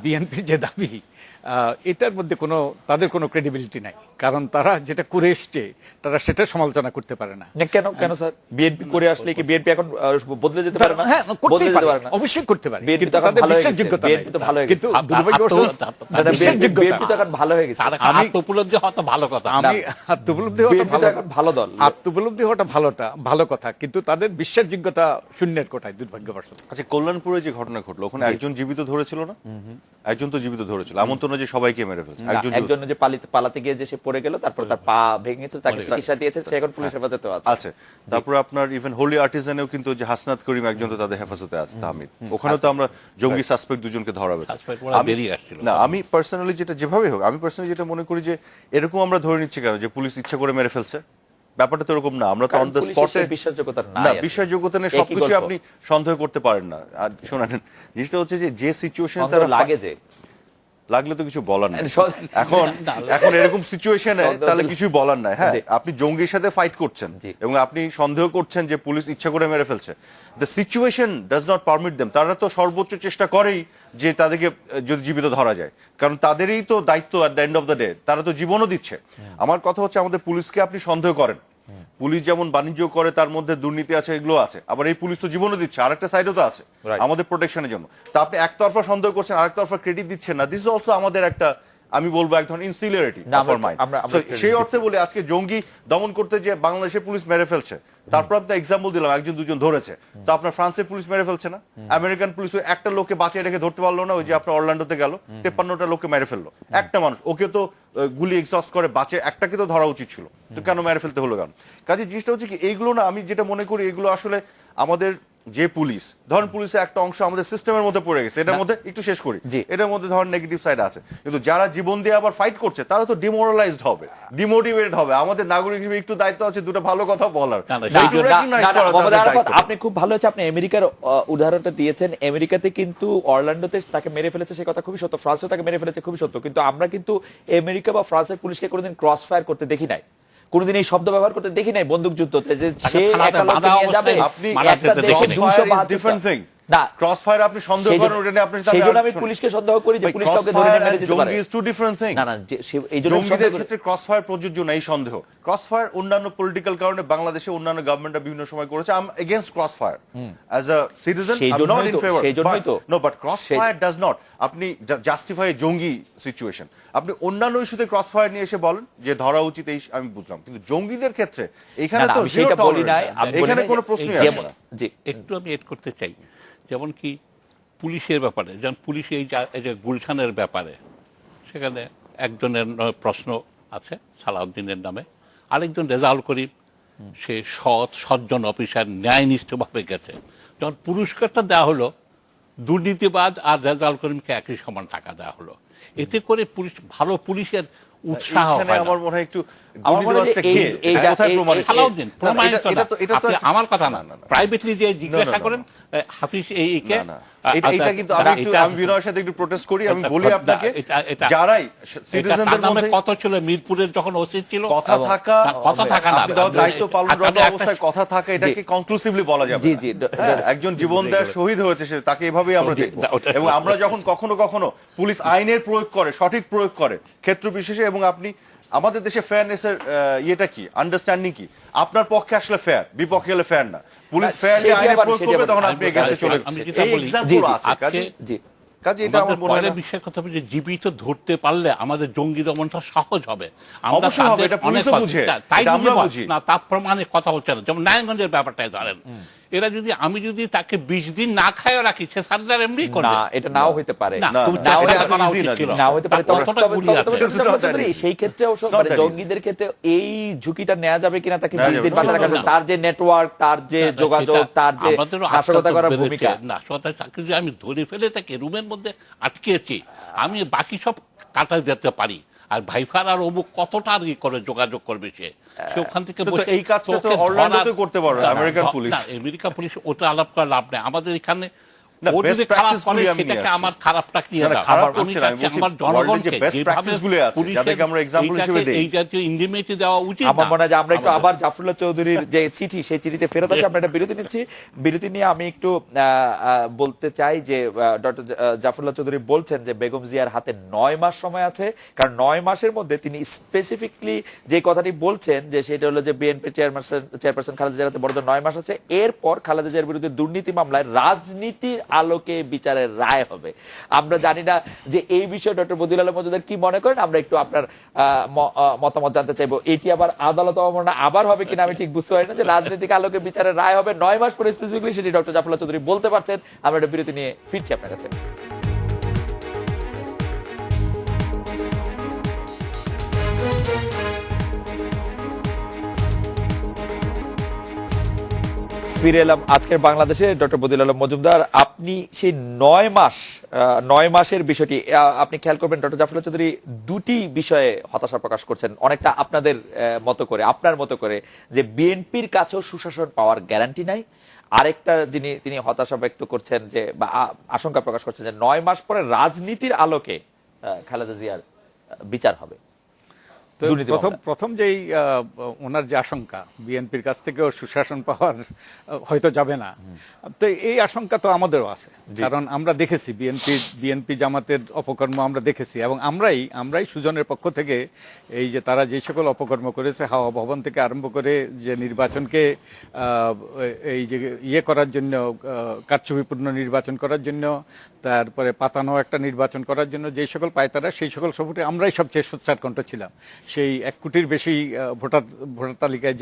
বিএনপির যে দাবি, এটার মধ্যে তাদের কোনো ক্রেডিবিলিটি নাই, কারণ তারা যেটা করে এসছে তারা সেটা সমালোচনা করতে পারে না। কেন স্যার? বিএনপি করে আসলে কি বিএনপি এখন বদলে যেতে পারে না? হ্যাঁ, অবশ্যই করতে পারে, কিন্তু তাদের বিশ্বাসযোগ্যতা, কিন্তু দুর্ভাগ্যবশত বিশ্বাসযোগ্যতা, আর একটা আত্মোপলব্ধি হওয়া তো ভালো কথা। আমি আত্মোপলব্ধি হওয়াটা বিএনপি তো এখন ভালো দল। আত্মোপলব্ধি হওয়াটা ভালো কথা, কিন্তু তাদের বিশ্বাসযোগ্যতা শূন্যের কোঠায়, দুর্ভাগ্যবশত। আচ্ছা, কল্যাণপুরে যে ঘটনা ঘটলো ওখানে একজন জীবিত ধরেছিল না? একজন তো জীবিত ধরেছিল, এমন তো না যে সবাইকে মেরে ফেলছে। একজন যে পালাতে গিয়ে যে সে পড়ে গেল, তারপর তার পা ভেঙে গেছিল, তাকে চিকিৎসা দিয়েছে, সে এখন পুলিশের হেফাজতে আছে। আচ্ছা, তারপর আপনার ইভেন হোলি আর্টিজানেও কিন্তু যে হাসনাত করিম একজন তো তাদের হেফাজতে আছে, তাহমিদ। ওখানেও তো আমরা জঙ্গি সাসপেক্ট দুজনকে ধরা হয়েছে। Suspect ওরা বেরিয়ে আসছিল। না, আমি পার্সোনালি যেভাবে হোক, আমি পার্সোনালি যেটা মনে করি যে এরকম আমরা ধরে নিচ্ছি কেন যে পুলিশ ইচ্ছা করে মেরে ফেলছে? ব্যাপারটা তো এরকম না। আমরা তো কারণ অন দ্য পুলিশের স্পটে সেই বিশ্বাসযোগ্যতা নাই না, আর কি। বিশ্বাসযোগ্যতা নেই, একই সবকিছু গল্প। আপনি সন্দেহ করতে পারেন না। আর শোনেন, জিনিসটা হচ্ছে যে সিচুয়েশন সন্দেহ লাগে যে লাগলে তো কিছু বলার নাই। সন- এখন এখন এরকম সিচুয়েশনে সন্দেহ তাহলে দিলে- কিছুই বলার নাই। হ্যাঁ, জি। আপনি জঙ্গির সাথে ফাইট করছেন জি। এবং আপনি সন্দেহ করছেন যে পুলিশ ইচ্ছা করে মেরে ফেলছে। The situation does not permit them. তারা তো সর্বোচ্চ চেষ্টা করেই যে তাদেরকে যদি জীবিত ধরা যায়, কারণ তাদেরই তো দায়িত্ব at the end of the day. তারা তো জীবনও দিচ্ছে। আমার কথা হচ্ছে, আমাদের পুলিশকে আপনি সন্দেহ করেন, পুলিশ যেমন বাণিজ্য করে তার মধ্যে দুর্নীতি আছে, এগুলো আছে, আবার এই পুলিশ তো জীবনও দিচ্ছে, আরেকটা সাইডও তো আছে Right. আমাদের প্রোটেকশনের জন্য। তা আপনি একতরফা সন্দেহ করছেন, আরেকতরফা ক্রেডিট দিচ্ছেন না। দিস ইজ অলসো আমাদের একটা, আমি বলবো, এক ধরনের ইনসিলিয়ারিটি না, অফ আওয়ার মাইন্ড। আমরা সেই অর্থে বলি, আজকে জঙ্গি দমন করতে যে বাংলাদেশের পুলিশ মেরে ফেলছে, তারপর আপনি এক্সাম্পল দিলাম একজন দুজন ধরেছে, তো আপনার ফ্রান্সের পুলিশ মেরে ফেলছে না? আমেরিকান পুলিশ একটা লোককে বাঁচিয়ে রেখে ধরতে পারলো না? ওই যে আপনার অরল্যান্ডোতে গেল, 53টা লোককে মেরে ফেললো, একটা মানুষ, ওকে তো গুলি এক্সস্ট করে বাঁচে, একটাকে তো ধরা উচিত ছিল, তো কেন মেরে ফেলতে হলো কেন? কাজে জিনিসটা হচ্ছে কি, এইগুলো না, আমি যেটা মনে করি, এগুলো আসলে আমাদের যে পুলিশ, ধরেন পুলিশের একটা অংশ আমাদের সিস্টেমের মধ্যে পড়ে গেছে, এটার মধ্যে একটু শেষ করি, জি। এটার মধ্যে ধরেন নেগেটিভ সাইড আছে, কিন্তু যারা জীবন দিয়ে আবার ফাইট করছে তারা তো ডিমোরালাইজড হবে, ডিমোটিভেটেড হবে। আমাদের নাগরিক হিসেবে একটু দায়িত্ব আছে দুটো ভালো কথা বলার, না, না, না, একটু না, recognize না, না, করা মোহাম্মদ তাদের আরাফাত, দায়িত্ব। আপনি খুব ভালো হচ্ছে আপনি আমেরিকার উদাহরণটা দিয়েছেন। আমেরিকাতে কিন্তু অরল্যান্ডোতে তাকে মেরে ফেলেছে, সে কথা খুবই সত্য। ফ্রান্সেও তাকে মেরে ফেলেছে, খুবই সত্য। কিন্তু আমরা কিন্তু আমেরিকা বা ফ্রান্সের পুলিশকে কোনোদিন ক্রস ফায়ার করতে দেখি নাই, কোনোদিন এই শব্দ ব্যবহার করতে দেখি নাই বন্দুক যুদ্ধতে, যে সে থানাতে একা লোককে বাঁধা নিয়ে যাবে, অবস্থায় আপনি মারা একটা যেতে দেশে দেখি নাই। 272 ডিফারেন্ট থিং। না, ক্রস ফায়ার আপনি সন্দেহ করেন, ওটা নিয়ে আপনি সেই জন্য আমি পুলিশকে সন্দেহ করি যে পুলিশ কাউকে ধরে নিয়ে মেরে দিতে পারে। জঙ্গি ইজ টু ডিফারেন্ট থিং। না, না, এই জন্য জঙ্গিদের ক্ষেত্রে ক্রস ফায়ার প্রযোজ্য না, এই সন্দেহ। ক্রস ফায়ার অন্যান্য পলিটিক্যাল কারণে বাংলাদেশে অন্যান্য গভর্নমেন্টরা বিভিন্ন সময় করেছে। I am against cross fire as a citizen, I am not in favour. No, but cross fire does not আপনি জাস্টিফাই জঙ্গি সিচুয়েশন। আপনি অন্যান্য ইস্যুতে ক্রস ফায়ার নিয়ে এসে বলেন যে ধরা উচিত, এই আমি বুঝলাম, কিন্তু জঙ্গিদের ক্ষেত্রে এখানে তো আমি সেটা বলি নাই, আমি বলি এখানে নাই কোনো যে- প্রশ্নই যে- আসে না। জি, একটু আমি এড করতে চাই, যেমন কি পুলিশের ব্যাপারে, যেমন পুলিশ এই যে গুলশানের ব্যাপারে, সেখানে একজনের প্রশ্ন আছে সালাউদ্দিনের নামে, আরেকজন রেজাউল করিম, সে সজ্জন অফিসার, ন্যায়নিষ্ঠভাবে গেছে। যখন পুরস্কারটা দেওয়া হলো, দুর্নীতিবাজ আর রেজাউল করিমকে একই সমান টাকা দেওয়া হলো। এতে করে পুলিশ, ভালো পুলিশের উৎসাহ এখানে হয় না। আমার মনে হয় একটু আমার মনে হয় যে দুর্নীতিবাজটা কে? কোথায় প্রমাণিত? সালাউদ্দিন প্রমাণিত না। এটা তো আপনি আমার কথা না, না, না। প্রাইভেটলি যে জিজ্ঞাসা না। করেন হাফিজ এইকে, না, না। এটা কিন্তু আমি বিনয়ের সাথে একটু প্রোটেস্ট করি। আমি বলি আপনাকে, যারাই সিটিজেনদের মধ্যে কত ছিল মিরপুরের যখন ওসি ছিল, কথা থাকা, কথা থাকা না, আপনি দায়িত্ব পালনরত অবস্থায় কথা থাকা, এটাকে কনক্লুসিভলি বলা যাবে জি, না। জি, হ্যাঁ, একজন জীবন দেওয়ার শহীদ হয়েছে, সে তাকে এভাবেই আমরা জি, দেখবো। ওটাই। এবং আমরা যখন কখনো কখনো পুলিশ আইনের প্রয়োগ করে, সঠিক প্রয়োগ করে ক্ষেত্র বিশেষে, এবং আপনি আমাদের দেশে ফেয়ারনেসের ইয়েটা কি, আন্ডারস্ট্যান্ডিং কি, আপনার পক্ষে আসলে ফেয়ার, বিপক্ষে হলে ফেয়ার না। পুলিশ ফেয়ারলি সেটা আইনের আবার- প্রয়োগ সেটা করবে, আবার- তখন আপনি এগেইনস্টে চলে আমি যাচ্ছেন। যেটা এই বলি, এক্সাম্পল আছে। আজকে জি, কাজে এটা আমার মনে হয় পরের না। বিষয়ের কথা বলি যে জীবিত ধরতে পারলে আমাদের জঙ্গি দমনটা সহজ হবে। আমরা অবশ্যই হবে, তাদের এটা পুলিশও অনেক বুঝে, তাই এটা যদি আমরা বল- বুঝি। না, তার প্রমাণে কথা হচ্ছে না। যেমন নারায়ণগঞ্জের ব্যাপারটাই ধরেন, এরা যদি, আমি যদি তাকে 20 দিন না খাইও রাখি, সে সার্জার এমনি করবে। না, এটা নাও হইতে পারে, না, না, তুমি না, চেষ্টা এটা করা easy উচিত না, ছিল। না হইতে পারে। তার কতটা গুলি আছে? সেই ক্ষেত্রে অবশ্য It's not that easy. জঙ্গিদের ক্ষেত্রে এই ঝুঁকিটা নেওয়া যাবে কিনা, তাকে নেওয়া 20 দিন যাবে বাঁচা না। রাখা যাবে, তার যে নেটওয়ার্ক, তার যে না, যোগাযোগ, সেটা তার যে আমাদেরও নাশকতা আত্মহত্যা করার বেড়েছে। ভূমিকা। নাশকতার চাকরি যে আমি ধরে ফেলে তাকে রুমের মধ্যে আটকেছি, আমি বাকি সব কাটা যেতে পারি, আর ভাইফার আর অমুক কতটা আর কি করে যোগাযোগ করবে সে ওখান থেকে তো বসে এই কাজটা তো তোকে অরল্যান্ডোতে ধরার- করতে পারবে, না, না, আমেরিকান না, পুলিশ। না, আমেরিকান পুলিশ ওটা আলাপ করে লাভ নেই। আমাদের এখানে না, ও best যদি খারাপ practice করে গুলি আমি নিয়ে সেটাকে আসছি। আমার খারাপটা নিয়ে না, না, দাও। খারাপ আমি করছি না, আমি চাচ্ছি বলছি আমার world এর যে জনগণকে best যেভাবে practice গুলি আছে, পুলিশের যাদেরকে আমরা example এইটাকে- হিসেবে দেই। এই জাতীয় ইন্ডিমেটি দেওয়া উচিত আমার না। মনে হয় যে আমরা একটু আমাদের- আবার জাফরুল্লাহ চৌধুরীর যে চিঠি, সেই চিঠিতে ফেরত আসি। আমরা একটা বিরতি নিচ্ছি। বিরতি নিয়ে আমি একটু বলতে চাই যে ডক্টর জাফরুল্লাহ চৌধুরী বলছেন যে বেগম জিয়ার হাতে 9 মাস সময় আছে, কারণ 9 মাসের মধ্যে তিনি স্পেসিফিকলি যে কথাটি বলছেন যে সেটা হলো যে বিএনপি চেয়ারপারসন খালেদা জিয়ার হাতে বড় 9 মাস আছে। এরপর খালেদা জিয়ার বিরুদ্ধে দুর্নীতি মামলায় রাজনীতির আলোকে বিচারের রায় হবে। আমরা জানি না যে এই বিষয়ে ডক্টর বদিউল আলম মজুমদার কি মনে করেন, আমরা একটু আপনার মতামত জানতে চাইবো। এটি আবার আদালত অবমাননা আবার হবে কিনা আমি ঠিক বুঝতে পারি না, যে রাজনৈতিক আলোকে বিচারের রায় হবে 9 মাস পরে স্পেসিফিকলি, সেটি ডক্টর জাফরুল্লাহ চৌধুরী বলতে পারছেন। আমরা একটা বিরতি নিয়ে ফিরছি আপনার কাছে। ফিরে এলাম আজকের বাংলাদেশে। ডক্টর বদিউল আলম মজুমদার, আপনি সেই 9 মাসের বিষয়টি আপনি খেয়াল করবেন, ডক্টর জাফরুল্লাহ চৌধুরী দুটি বিষয়ে হতাশা প্রকাশ করছেন অনেকটা আপনাদের মতো করে, আপনার মতো করে, যে বিএনপির কাছেও সুশাসন পাওয়ার গ্যারান্টি নাই। আরেকটা তিনি হতাশা ব্যক্ত করছেন যে, বা আশঙ্কা প্রকাশ করছেন যে 9 মাস পরে রাজনীতির আলোকে খালেদা জিয়ার বিচার হবে। তো প্রথম যেই ওনার যে আশঙ্কা, বিএনপির কাছ থেকেও সুশাসন পাওয়ার হয়তো যাবে না, তো এই আশঙ্কা তো আমাদেরও আছে। কারণ আমরা দেখেছি বিএনপি জামাতের অপকর্ম আমরা দেখেছি, এবং আমরাই সুজনের পক্ষ থেকে এই যে তারা যে সকল অপকর্ম করেছে, হাওয়া ভবন থেকে আরম্ভ করে যে নির্বাচনকে এই যে করার জন্য, কারচুপিপূর্ণ নির্বাচন করার জন্য, তারপরে পাতানো একটা নির্বাচন করার জন্য যে সকল পায়তারা, সেই সকল সবুটে আমরাই সবচেয়ে সোচ্চার কণ্ঠ ছিলাম। সেই 1 কোটির বেশি ভোটার তালিকায়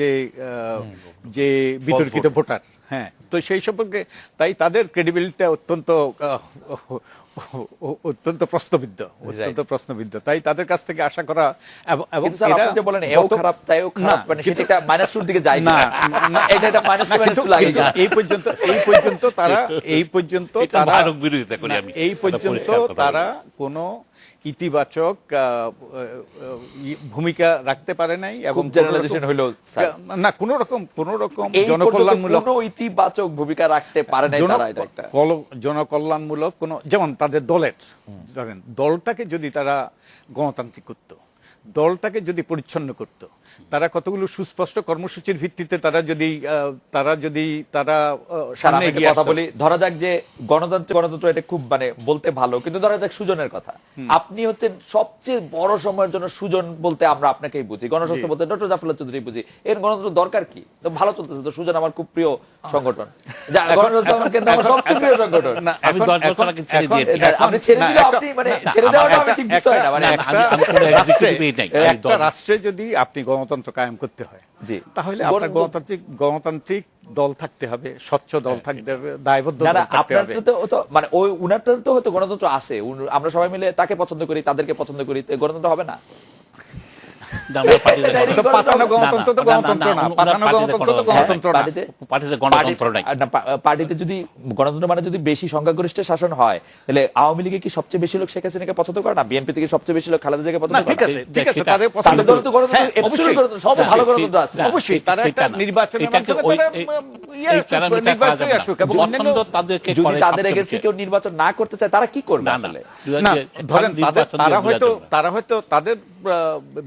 যে বিতর্কিত ভোটার, হ্যাঁ, তো সেই সম্পর্কে তাই তাদের ক্রেডিবিলিটি অত্যন্ত প্রশ্নবিদ্ধ, তাই তাদের কাছ থেকে আশা করা, এবং আপনি যে বলেন এও খারাপ তাইও খারাপ, মানে সেটা একটা মাইনাস টুর দিকে যায় না, এটা একটা মাইনাস টু লাগে। এই পর্যন্ত তারা কোনো ইতিবাচক ভূমিকা রাখতে পারে নাই, এবং জেনারেলাইজেশন হলো না কোনো রকম জনকল্যাণমূলক কোনো ইতিবাচক ভূমিকা রাখতে পারে নাই তারা। এটা একটা জনকল্যাণমূলক কোনো, যেমন তাদের দলের ধরেন, দলটাকে যদি তারা গণতান্ত্রিক করত, দলটাকে যদি পরিচ্ছন্ন করত, তারা কতগুলো সুস্পষ্ট কর্মসূচির ভিত্তিতে তারা সামনে এগিয়ে কথা বলি, ধরা যাক যে গণতন্ত্র এটা খুব মানে বলতে ভালো, কিন্তু ধরা যাক সুজনের কথা, আপনি হচ্ছেন সবচেয়ে বড় সময়ের জন্য সুজন বলতে আমরা আপনাকেই বুঝি, গণস্বাস্থ্য বলতে ডক্টর জাফরুল্লাহ চৌধুরী বুঝি। এর গণতন্ত্র দরকার কি? তো ভালো চলতেছে তো, সুজন আমার খুব প্রিয় সংগঠন, গণস্বাস্থ্য আমার কেন্দ্র, আমার সবচেয়ে প্রিয় সংগঠন। আমি 10 বছর আগে ছেড়ে দিয়েছি। আপনি ছেড়ে দিলে আপনি মানে ছেড়ে দেওয়াটা আমি ঠিক বুঝতে পারি না। মানে একটা রাষ্ট্রে যদি আপনি গণতন্ত্র কায়েম করতে হয়, তাহলে আপনার গণতান্ত্রিক দল থাকতে হবে, স্বচ্ছ দল থাকতে হবে, দায়বদ্ধ দল থাকতে হবে। মানে ওই উনারটার তো হয়তো গণতন্ত্র আছে, আমরা সবাই মিলে তাকে পছন্দ করি, তাদেরকে পছন্দ করি, গণতন্ত্র হবে না? পার্টিতে যদি গণতন্ত্র মানে যদি বেশি সংখ্যাগরিষ্ঠ শাসন হয়, তাহলে আওয়ামী লীগে কি সবচেয়ে বেশি লোক শেখ হাসিনাকে পছন্দ করে না? বিএনপি থেকে সবচেয়ে বেশি লোক খালেদা জিয়াকে পছন্দ করে? ঠিক আছে, তাদের পছন্দ সব ভালো গণতন্ত্র আছে, অবশ্যই তারা একটা নির্বাচনের মাধ্যমে যদি তাদের এগেইনস্টে কেউ নির্বাচন না করতে চায়, তারা কি করবে আসলে? না, ধরেন তারা হয়তো তাদের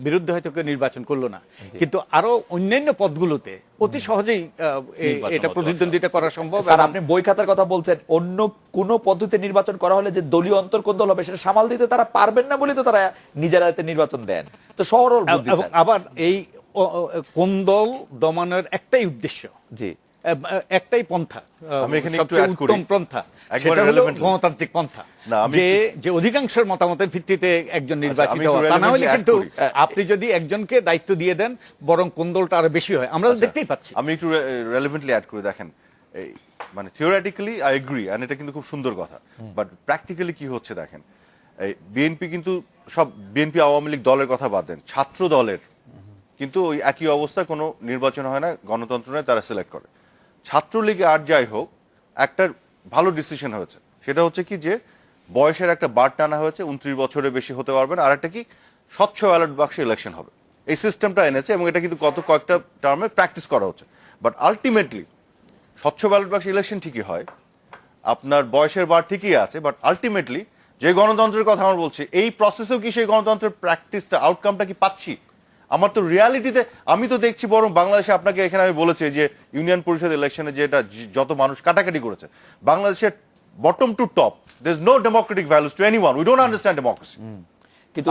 বিরুদ্ধে হয়তো কেউ নির্বাচন করলো না, কিন্তু আরো অন্যান্য পদগুলোতে অতি সহজেই এটা প্রতিদ্বন্দ্বিতা করা সম্ভব। স্যার, আপনি বই খাতার কথা বলছেন, অন্য কোন পদ্ধতিতে নির্বাচন করা হলে যে দলীয় অন্তর্কোন্দল হবে সেটা সামাল দিতে তারা পারবেন না বলে তো তারা নিজেরা নির্বাচন দেন। তো সরল বুদ্ধি। আবার এই কোন্দল দমনের একটাই উদ্দেশ্য, একটাই পন্থা, উত্তম পন্থা, সেটা হলো গণতান্ত্রিক পন্থা, যে অধিকাংশের মতামতের ভিত্তিতে একজন নির্বাচিত হওয়া। তা না হলে কিন্তু আপনি যদি একজনকে দায়িত্ব দিয়ে দেন, বরং কোন্দলটা আরো বেশি হয়, আমরা দেখতেই পাচ্ছি। আমি একটু রেলেভেন্টলি অ্যাড করে দেখেন, মানে থিওরিটিক্যালি আই এগ্রি, আর এটা কিন্তু খুব সুন্দর কথা, বাট প্র্যাকটিক্যালি কি হচ্ছে দেখেন, এই বিএনপি কিন্তু বিএনপি আওয়ামী লীগ দলের কথা বাদ দেন, ছাত্র দলের কিন্তু ওই একই অবস্থা, কোনো নির্বাচন হয় না, গণতন্ত্র নয়, তারা সিলেক্ট করে। ছাত্রলীগে আর যাই হোক, একটা ভালো ডিসিশন হয়েছে, সেটা হচ্ছে কি যে বয়সের একটা বার টানা হয়েছে, 29 বছরের বেশি হতে পারবেন, আর একটা কি স্বচ্ছ ব্যালট বাক্সে ইলেকশন হবে, এই সিস্টেমটা এনেছে, এবং এটা কিন্তু গত কয়েকটা টার্মে প্র্যাকটিস করা হচ্ছে। বাট আলটিমেটলি স্বচ্ছ ব্যালট বাক্স ইলেকশন ঠিকই হয়, আপনার বয়সের বার ঠিকই আছে, বাট আলটিমেটলি যে গণতন্ত্রের কথা আমরা বলছি, এই প্রসেসেও কি সেই গণতন্ত্রের প্র্যাকটিসটা, আউটকামটা কি পাচ্ছি? আমার তো রিয়ালিটিতে আমি তো দেখছি, বরং বাংলাদেশে আপনাকে এখানে আমি বলেছি যে ইউনিয়ন পরিষদ ইলেকশনে যেটা যত মানুষ কাটাকাটি করেছে, বাংলাদেশের bottom to top, there is no democratic values to anyone, we don't understand democracy.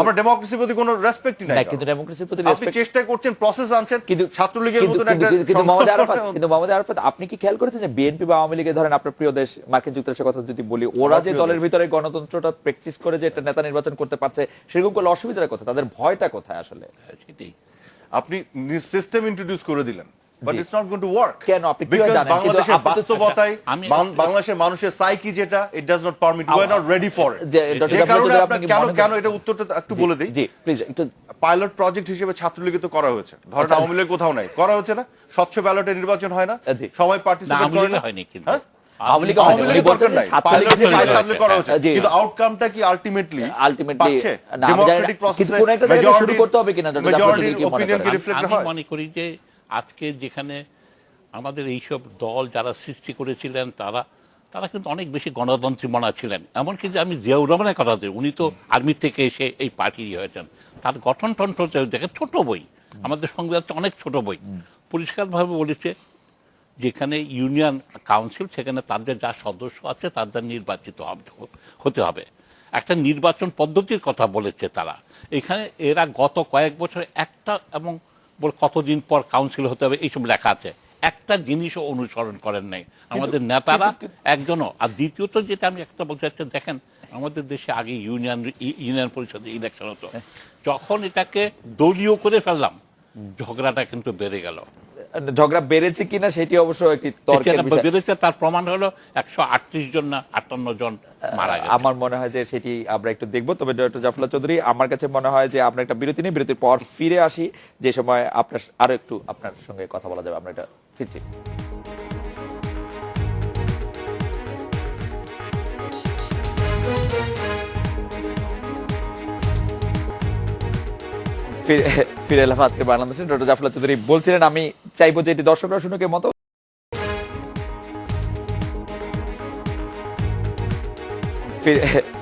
আমরা ডেমোক্রেসির প্রতি কোনো রেসপেক্টই নাই। না, কিন্তু ডেমোক্রেসির প্রতি আপনি রেসপেক্ট, চেষ্টা করছেন, প্রসেস আনছেন, কিন্তু ছাত্রলীগের মতন একটা কিন্তু মোহাম্মদ আরাফাত আপনি কি খেয়াল করেছেন যে বিএনপি বা আওয়ামী লীগের, ধরেন আপনার প্রিয় দেশ মার্কিন যুক্তরাষ্ট্রের কথা যদি বলি, ওরা যে দলের ভিতরে গণতন্ত্রটা প্র্যাকটিস করে যে একটা নেতা নির্বাচন করতে পারছে, সেরকম কোনো অসুবিধার কথা, তাদের ভয়টা কোথায় আসলে? সেটাই আপনি সিস্টেম ইন্ট্রোডিউস করে দিলেন, but G. It's not going to work. কেন? আপনি কি Because জানেন? কিন্তু বাংলাদেশের আপনি তো- বাস্তবতায় আমি- বাংলাদেশের মানুষের সাইকি যেটা, it does not permit, we are not ready for it. যে ডক্টর যে জাফর কারণে চৌধুরী, আপনার আপনি কি কেন মনে কেন করেন- এটা উত্তরটা একটু বলে দিই। জি প্লিজ একটু। পাইলট প্রজেক্ট হিসেবে ছাত্রলীগে তো করা হয়েছে, ধরেন আওয়ামী লীগ কোথাও নাই, করা হচ্ছে না, স্বচ্ছ ব্যালটে নির্বাচন হয় না, জি। সবাই না, পার্টিসিপেট আওয়ামী করে লীগে না। হয়নি কিন্তু। হ্যাঁ? আওয়ামী লীগ আওয়ামী লীগের বলতে দরকার নাই, ছাত্রলীগের পাইলট যে ছাত্রলীগ করা হয়েছে, জি। কিন্তু আউটকামটা কি আলটিমেটলি আলটিমেটলি পাচ্ছে? না, আমি জানি না, ডেমোক্রেটিক কিন্তু প্রসেসে কোন একটা জায়গায় শুরু করতে হবে কিনা, ডক্টর জাফর চৌধুরী কি মনে অপিনিয়ন করেন? কি রিফ্লেক্ট আমি হয়? মনে করি যে আজকে যেখানে আমাদের এইসব দল যারা সৃষ্টি করেছিলেন তারা তারা কিন্তু অনেক বেশি গণতন্ত্রী মনা ছিলেন। এমনকি যে আমি জিয়াউর রহমানের কথা দিই, উনি তো আর্মি থেকে এসে এই পার্টি হয়েছেন, তার গঠন তন্ত্র দেখে ছোট বই, আমাদের সংবিধান অনেক ছোট বই, পরিষ্কারভাবে বলেছে যেখানে ইউনিয়ন কাউন্সিল, সেখানে তাদের যা সদস্য আছে তাদের নির্বাচিত হতে হবে, একটা নির্বাচন পদ্ধতির কথা বলেছে তারা। এখানে এরা গত কয়েক বছর একটা এবং কতদিন পর কাউন্সিল হতে হবে এইসব লেখা আছে, একটা জিনিসও অনুসরণ করেন নাই আমাদের নেতারা একজনও। আর দ্বিতীয়ত যেটা আমি একটা বলতে চাচ্ছি, দেখেন আমাদের দেশে আগে ইউনিয়ন পরিষদে ইলেকশন হতো, যখন এটাকে দলীয় করে ফেললাম ঝগড়াটা কিন্তু বেড়ে গেল। ঝগড়া বেড়েছে কিনা সেটি অবশ্য একটি তর্কের যেটা বিষয়। বেড়েছে তার প্রমাণ হলো 138 জন না 58 জন মারা গেছে। আমার মনে হয় যে সেটি আমরা একটু দেখবো। তবে ডক্টর জাফরুল্লাহ চৌধুরী, আমার কাছে মনে হয় যে আমরা একটা বিরতি নিই, বিরতির পর ফিরে আসি, যে সময় আপনার আরো একটু আপনার সঙ্গে কথা বলা যাবে। আমরা এটা ফিরছি। ফিরে এলাম আজকে বাংলাদেশে। ডক্টর জাফরুল্লাহ চৌধুরী বলছিলেন, আমি চাইবো যে এটি দর্শকরা শুনুক এর মতো।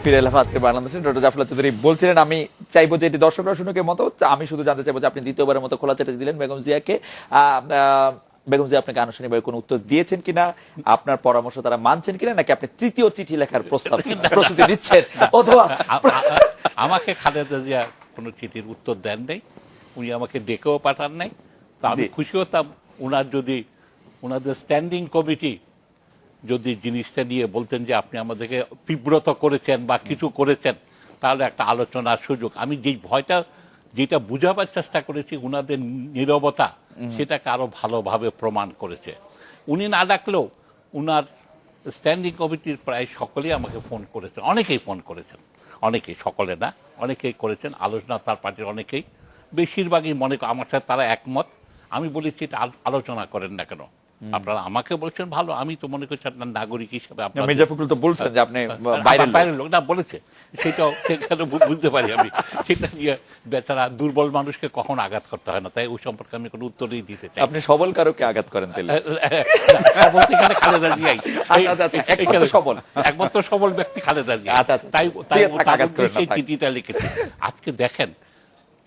ফিরে এলাম আজকে বাংলাদেশে। ডক্টর জাফরুল্লাহ চৌধুরী বলছিলেন, আমি চাইবো যে এটি দর্শকরা শুনুক এর মতো। আমি শুধু জানতে চাইবো যে আপনি দ্বিতীয়বারের মতো খোলা চেটে দিলেন বেগম জিয়াকে। বেগম জিয়া আপনাকে আনুষ্ঠানিকভাবে কোনো উত্তর দিয়েছেন কিনা, আপনার পরামর্শ তারা মানছেন কিনা, নাকি আপনি তৃতীয় চিঠি লেখার প্রস্তুতি নিচ্ছেন, অথবা আমাকে খালেদা জিয়া কোনো চিঠির উত্তর দেন নাই, উনি আমাকে ডেকেও পাঠান নাই। তা আমি জি। খুশি হতাম ওনাদের স্ট্যান্ডিং কমিটি যদি জিনিসটা নিয়ে বলতেন যে আপনি আমাদেরকে বিব্রত করেছেন বা কিছু করেছেন, তাহলে একটা আলোচনার সুযোগ। আমি যেটা বুঝাবার চেষ্টা করেছি, উনাদের নীরবতা সেটাকে আরো ভালোভাবে প্রমাণ করেছে। উনি না ডাকলেও উনার স্ট্যান্ডিং কমিটির প্রায় সকলেই আমাকে ফোন করেছেন, অনেকেই ফোন করেছেন, অনেকেই, সকলে না, অনেকেই করেছেন আলোচনা, তার পার্টির অনেকেই, বেশিরভাগই মনে আমার সাথে তারা একমত। আমি বলেছি এটা আলোচনা করেন না কেন, আপনারা আমাকে বলছেন ভালো, আমি তো মনে করছি আপনার নাগরিক হিসেবে মির্জা ফখরুল তো বলছেন যে আপনি বাইরের লোক না বলেছে, সেটাও সেখানে বুঝতে পারি আমি। সেটা নিয়ে বেচারা দুর্বল মানুষকে কখন আঘাত করতে হয় না, তাই ওই সম্পর্কে আমি কোনো উত্তরই দিতে চাই। আপনি সবল কারোকে আঘাত করেন তাহলে? সবল তো এখানে খালেদা জিয়াই, একমাত্র সবল। একমাত্র সবল ব্যক্তি খালেদা জিয়া। আচ্ছা, আচ্ছা, তাই ঠিক আছে, তাই আঘাত করেন না, সেই থাক। চিঠিটা লিখেছি। আজকে দেখেন,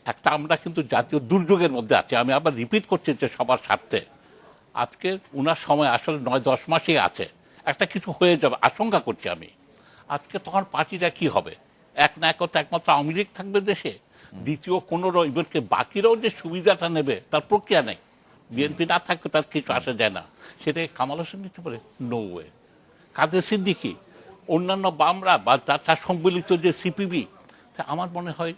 একটা আমরা কিন্তু জাতীয় দুর্যোগের মধ্যে আছি, আমি আবার রিপিট করছি যে সবার স্বার্থে, আজকে উনার সময় আসলে 9-10 মাসই আছে, একটা কিছু হয়ে যাবে আশঙ্কা করছি আমি। আজকে তখন পার্টিটা কি হবে? এক না একমাত্র আওয়ামী লীগ থাকবে দেশে, দ্বিতীয় কোনো ইভেনকে বাকিরাও যে সুবিধাটা নেবে তার প্রক্রিয়া নেই। বিএনপি না থাকবে তার কিছু আসা যায় না, সেটাকে কামাল হোসেন নিতে পারে, নো ওয়ে। কাদের সিদ্দিকী, অন্যান্য বামরা বা তার সম্মিলিত যে সিপিবি, আমার মনে হয়,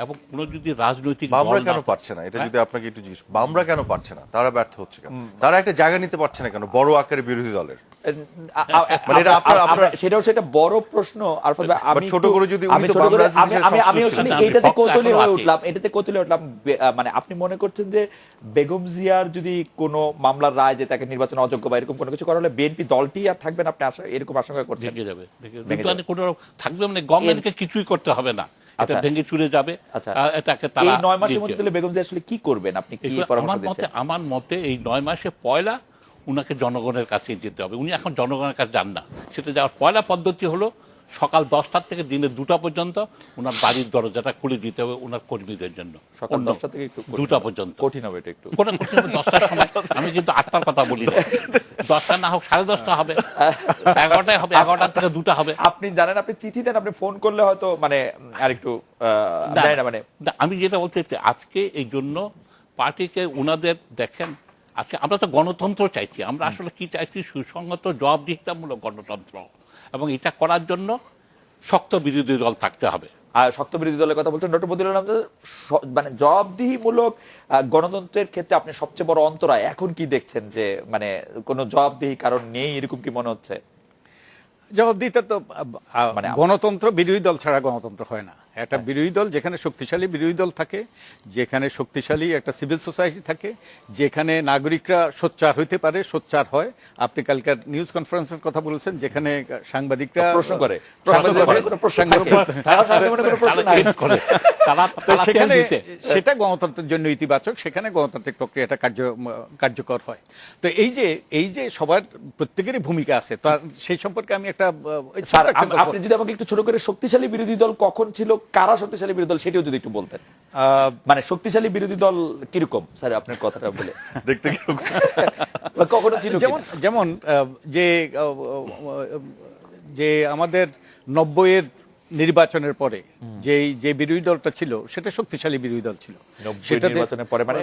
এবং কোনো যদি রাজনৈতিক বামরা কেন পারছে না, এটা যদি আপনাকে একটু জিজ্ঞেস, বামরা কেন পারছে না, তারা ব্যর্থ হচ্ছে কেন, তারা একটা জায়গা নিতে পারছে না কেন বড় আকারের বিরোধী দলের? মানে এটা সেটা বড় প্রশ্ন। আরফাত ভাই, আমি ছোট করে যদি আমি এটাতে কৌতূহলী হয়ে উঠলাম। মানে আপনি মনে করছেন যে বেগম জিয়ার যদি কোনো মামলার রায় যে তাকে নির্বাচন অযোগ্য বা এরকম কোনো কিছু করা হলে বিএনপি দলটি আর থাকবেন, আপনি এরকম আশঙ্কা করছেন? ভেঙে যাবে, কোনো থাকবে, মানে গভর্নমেন্টকে কিছুই করতে হবে না, এটা ভেঙে চুরে যাবে। এটাকে তারা এই 9 মাসের মধ্যে তাহলে বেগম জিয়া আসলে কি করবেন, আপনি কি পরামর্শ দিচ্ছেন? আমার মতে এই 9 মাসে পয়লা উনাকে জনগণের কাছে যেতে হবে। উনি এখন জনগণের কাছে যান না, সেটা যাওয়ার পয়লা পদ্ধতি হলো সকাল 10টা থেকে দিনে 2টা পর্যন্ত ওনার বাড়ির দরজাটা খুলে দিতে হবে ওনার কর্মীদের জন্য। সকাল 10টা থেকে একটু 2টা পর্যন্ত কঠিন হবে এটা একটু। কোনো কঠিন হবে 10টার সময়, আমি কিন্তু 8টার কথা বলি না, 10টা না হোক 10:30 হবে, 11টায় হবে, 11টা থেকে 2টা হবে। আপনি জানেন, আপনি চিঠি দেন, আপনি ফোন করলে হয়তো মানে আরেকটু দেয় না মানে। না, আমি যেটা বলতে চাচ্ছি আজকে এই জন্য পার্টিকে উনাদের দেখেন, আজকে আমরা তো গণতন্ত্র চাইছি, আমরা আসলে কি চাইছি, সুসংগত জবাবদিহিতামূলক গণতন্ত্র, এবং এটা করার জন্য শক্ত বিরোধী দল থাকতে হবে। আর শক্ত বিরোধী দলের কথা বলছেন ডক্টর বদিউল আলম, মানে জবাবদিহিমূলক গণতন্ত্রের ক্ষেত্রে আপনি সবচেয়ে বড় অন্তরায় এখন কি দেখছেন, যে মানে কোনো জবাবদিহি কারণ নেই এরকম কি মনে হচ্ছে? জবাবদিহিতা তো মানে গণতন্ত্র বিরোধী দল ছাড়া গণতন্ত্র হয় না। একটা বিরোধী দল, যেখানে শক্তিশালী বিরোধী দল থাকে, যেখানে শক্তিশালী একটা সিভিল সোসাইটি থাকে, যেখানে নাগরিকরা সোচ্চার হইতে পারে, সোচ্চার হয়। আপনি কালকার নিউজ কনফারেন্সের কথা বলেছেন, যেখানে সাংবাদিকরা প্রশ্ন করে, সেখানে সেটা গণতন্ত্রের জন্য ইতিবাচক, সেখানে গণতান্ত্রিক প্রক্রিয়াটা কার্যকর হয়। তো এই যে সবার প্রত্যেকেরই ভূমিকা আছে, তার সেই সম্পর্কে আমি একটা স্যার, আপনি যদি আমাকে একটু ছোট করে শক্তিশালী বিরোধী দল কখন ছিল, কারা শক্তিশালী বিরোধী দল, সেটাও যদি একটু বলতেন। মানে শক্তিশালী বিরোধী দল কিরকম স্যার, আপনার কথাটা বলে দেখতে কিরকম কখনো ছিল? যেমন যে আমাদের 90-এর নির্বাচনের পরে যে বিরোধী দলটা ছিল সেটা শক্তিশালী বিরোধী দল ছিল। সেটা নির্বাচনের পরে মানে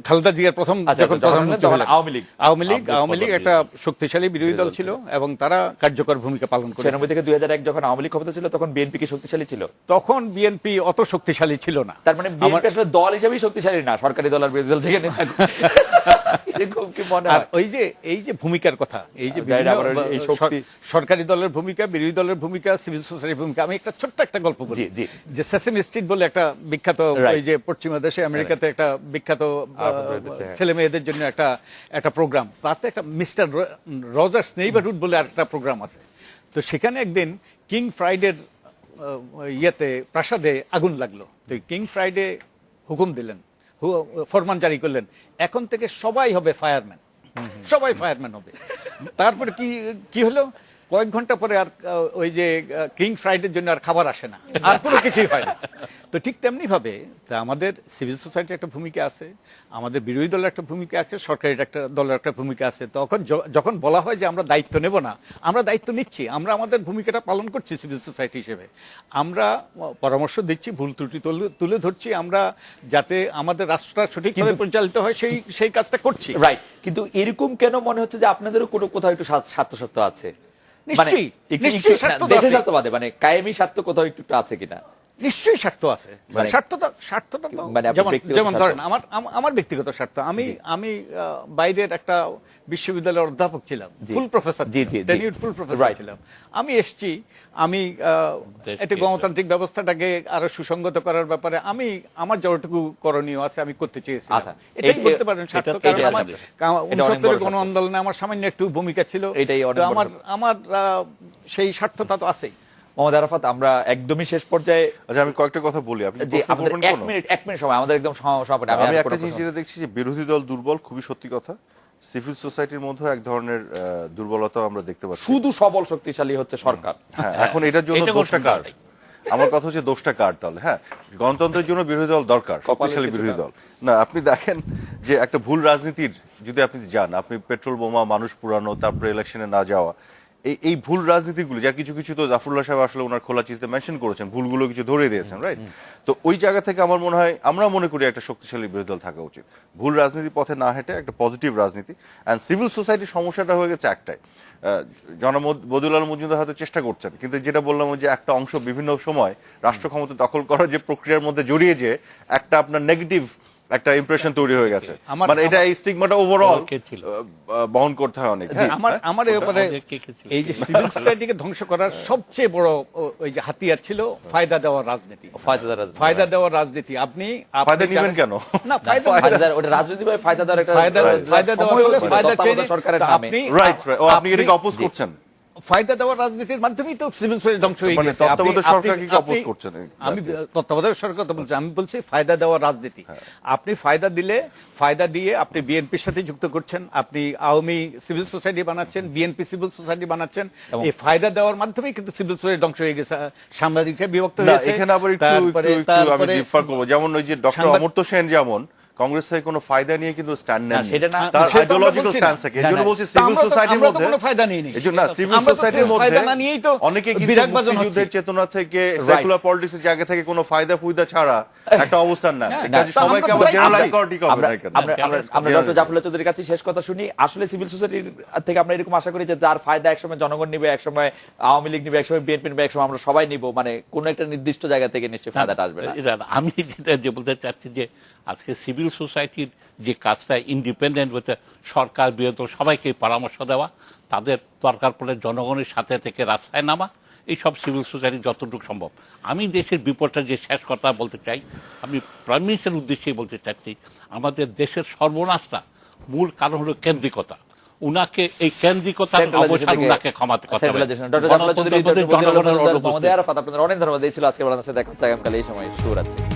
খালেদা জিয়ার প্রথম যখন প্রধানমন্ত্রী হলেন, আওয়ামী লীগ একটা শক্তিশালী বিরোধী দল ছিল এবং তারা কার্যকর ভূমিকা পালন করেছে। 96 থেকে 2001 যখন আওয়ামী লীগ ক্ষমতা ছিল তখন বিএনপি কি শক্তিশালী ছিল? তখন বিএনপি অত শক্তিশালী ছিল না। তার মানে বিএনপি আসলে দল হিসেবেই শক্তিশালী না, সরকারি দল আর বিরোধী দল থেকে এরকম কি মনে হয়? এই যে ভূমিকার কথা, এই যে সরকারি দলের ভূমিকা, বিরোধী দলের ভূমিকা, সিভিল সোসাইটির ভূমিকা, আমি একটা ছোট্ট একটা গল্প বলি। যে সেসেমি স্ট্রিট বলে একটা বিখ্যাত, ওই যে পশ্চিমা দেশে আমেরিকাতে একটা বিখ্যাত ছেলে মেয়েদের জন্য একটা প্রোগ্রাম, তাতে একটা মিস্টার রজার্স নেইবারহুড বলে একটা প্রোগ্রাম আছে। তো সেখানে একদিন কিং ফ্রাইডের ইয়েতে প্রাসাদে আগুন লাগলো। তো কিং ফ্রাইডে হুকুম দিলেন, ফরমান জারি করলেন, এখন থেকে সবাই হবে ফায়ারম্যান, সবাই ফায়ারম্যান হবে। তারপরে কি হলো, কয়েক ঘন্টা পরে আর ওই যে কিং ফ্রাইডের জন্য আর খাবার আসে না, আর কোনো কিছুই হয় না। তো ঠিক তেমনি ভাবে আমাদের সিভিল সোসাইটির একটা ভূমিকা আছে, আমাদের বিরোধী দলের একটা ভূমিকা আছে, সরকারি একটা দলের একটা ভূমিকা আছে। তখন যখন বলা হয় যে আমরা দায়িত্ব নেব না, আমরা দায়িত্ব নিচ্ছি, আমরা আমাদের ভূমিকাটা পালন করছি সিভিল সোসাইটি হিসেবে। আমরা পরামর্শ দিচ্ছি, ভুল ত্রুটি তুলে ধরছি, আমরা যাতে আমাদের রাষ্ট্রটা সঠিকভাবে পরিচালিত হয় সেই কাজটা করছি। রাইট, কিন্তু এরকম কেন মনে হচ্ছে যে আপনাদেরও কোথাও একটু স্বার্থ আছে? নিশ্চয়ই দেশের স্বার্থ বাদে মানে কায়েমি স্বার্থ কোথাও একটু আছে কিনা? নিশ্চয়ই স্বার্থ আছে। স্বার্থটা যেমন ধরেন আমার ব্যক্তিগত স্বার্থ, আমি বাইরের একটা বিশ্ববিদ্যালয়ের অধ্যাপক ছিলাম, ফুল প্রফেসর, ফুল প্রফেসর ছিলাম। আমি এসছি, আমি একটা গণতান্ত্রিক ব্যবস্থাটাকে আরো সুসংগত করার ব্যাপারে আমি আমার যতটুকু করণীয় আছে আমি করতে চেয়েছি। এটাই বলতে পারেন স্বার্থ, কারণ আমার 69 গণ আন্দোলনে আমার সামান্য একটু ভূমিকা ছিল, আমার সেই স্বার্থতা তো আছেই। মোহাম্মদ আরাফাত, আমরা একদমই শেষ পর্যায়ে। আচ্ছা, আমি কয়েকটা কথা বলি, আপনি এক মিনিট সময় আমাদের একদম সমাপনী। আমি একটা জিনিস যেটা দেখছি যে বিরোধী দল দুর্বল, খুবই সত্যি কথা। সিভিল সোসাইটির মধ্যে এক ধরনের দুর্বলতা আমরা দেখতে পাচ্ছি। শুধু সবল শক্তিশালী হচ্ছে সরকার। হ্যাঁ, এখন এটার জন্য দোষটা কার? আমার কথা হচ্ছে দোষটা কার তাহলে? হ্যাঁ, গণতন্ত্রের জন্য বিরোধী দল দরকার, শক্তিশালী বিরোধী দল না। আপনি দেখেন যে একটা ভুল রাজনীতির যদি আপনি যান, আপনি পেট্রোল বোমা, মানুষ পুরানো, তারপরে ইলেকশনে না যাওয়া, এই ভুল রাজনীতিগুলো, যার কিছু কিছু তো জাফরুল্লাহ সাহেব আসলে ওনার খোলা চিঠিতে মেনশন করেছেন, ভুলগুলো কিছু ধরে দিয়েছেন, রাইট? তো ওই জায়গা থেকে আমার মনে হয়, আমরা মনে করি একটা শক্তিশালী বিরোধী দল থাকা উচিত, ভুল রাজনীতির পথে না হেঁটে একটা পজিটিভ রাজনীতি। অ্যান্ড সিভিল সোসাইটির সমস্যাটা হয়ে গেছে একটাই, জনাব বদিউল আলম মজুমদার হয়তো চেষ্টা করছেন, কিন্তু যেটা বললাম যে একটা অংশ বিভিন্ন সময় রাষ্ট্র ক্ষমতা দখল করার যে প্রক্রিয়ার মধ্যে জড়িয়ে যে একটা আপনার নেগেটিভ একটা ইমপ্রেশন তৈরি হয়ে গেছে, মানে এটা এই স্টিগমাটা ওভারঅল বহন করতে হয় অনেক। আমার এই ব্যাপারে এই যে সিভিল সোসাইটিকে ধ্বংস করার সবচেয়ে বড় ওই যে হাতিয়ার ছিল ফায়দা দেওয়ার রাজনীতি। ফায়দা দেওয়ার রাজনীতি। আপনি ফায়দা নেবেন কেন? না, ফায়দা ওটা রাজনীতি ভাই, ফায়দা দেওয়ার একটা ফায়দা দেওয়া হলে ফায়দা চেয়ে সরকারের নামে। রাইট, ও আপনি এটাকে অপোজ করছেন? ফায়দা দেওয়ার রাজনীতির মাধ্যমেই তো সিভিল সোসাইটি ধ্বংস হয়ে মানে গেছে। তত্ত্বাবধায়ক আপনি- সরকার কি আপনি- অপোজ করছেন? আমি তত্ত্বাবধায়ক সরকার তো বলছি, আমি বলছি ফায়দা দেওয়ার রাজনীতি। আপনি ফায়দা দিলে, ফায়দা দিয়ে আপনি বিএনপির সাথে যুক্ত করছেন, আপনি আওয়ামী সিভিল সোসাইটি বানাচ্ছেন, বিএনপি সিভিল সোসাইটি বানাচ্ছেন। এই ফায়দা দেওয়ার মাধ্যমেই কিন্তু সিভিল সোসাইটি ধ্বংস হয়ে গেছে, সাংবাদিকরা বিভক্ত না, হয়েছে। এখানে আবার একটু আমি ডিফার করবো। যেমন ওই যে ডক্টর সাংবাদিক- অমর্ত্য সেন যেমন কংগ্রেস থেকে কোনো ফায়দা নিয়ে কিন্তু স্ট্যান্ড নেন, সেটা না, তার সেটা তো আমরা আইডিওলজিক্যাল বলছি না। স্ট্যান্স থাকে। এজন্য না, না, বলছি তা সিভিল আমরা তো- সোসাইটির আমরা তো মধ্যে কোনো ফায়দা নিইনি। এজন্য না, সিভিল আমরা তো সোসাইটির মধ্যে ফায়দা না নিয়েই তো অনেকে কিন্তু বিরাগবাজন মুক্তিযুদ্ধের হচ্ছি। চেতনা থেকে সেকুলার পলিটিক্সের জায়গা থেকে কোনো ফায়দা ফুয়দা ছাড়া একটা অবস্থান না, না, কাজে তা সবাইকে আমরা আবার তো জেনারেলাইজ আছি। করা ঠিক হবে আমরা না এখানে। আমরা আমরা আমরা ডক্টর জাফরুল্লাহ চৌধুরীর কাছে শেষ কথা শুনি। আসলে সিভিল সোসাইটির থেকে আমরা এরকম আশা করি যে যার ফায়দা একসময় জনগণ নিবে, একসময় আওয়ামী লীগ নিবে, একসময় বিএনপি নিবে, একসময় আমরা সবাই নিব, মানে কোন একটা নির্দিষ্ট জায়গা থেকে নিশ্চয়ই ফায়দাটা আসবে না। এটা আমি যেটা যে বলতে চাচ্ছি যে আজকে সিভিল সোসাইটির যে কাজটা ইন্ডিপেন্ডেন্ট হতে সরকার বিরোধী সবাইকে পরামর্শ দেওয়া, তাদের দরকার পড়লে জনগণের সাথে থেকে রাস্তায় নামা, এইসব সিভিল সোসাইটি যতটুকু সম্ভব। আমি দেশের বিপদটা যে শেষ কথা বলতে চাই, আমি প্রাইম মিনিস্টারের উদ্দেশ্যেই বলতে চাচ্ছি, আমাদের দেশের সর্বনাশটা মূল কারণ হলো কেন্দ্রিকতা। উনাকে এই কেন্দ্রিকতার অবসান উনাকে ক্ষমাতে কথা হবে। ডক্টর জাফরুল্লাহ চৌধুরী, জনগণের অনুভূতি। আপনাদের অনেক ধন্যবাদ। এই ছিল আজকে বাংলাদেশে দেখা হচ্ছে আগামীকাল এই সময়। শুভরাত্রি।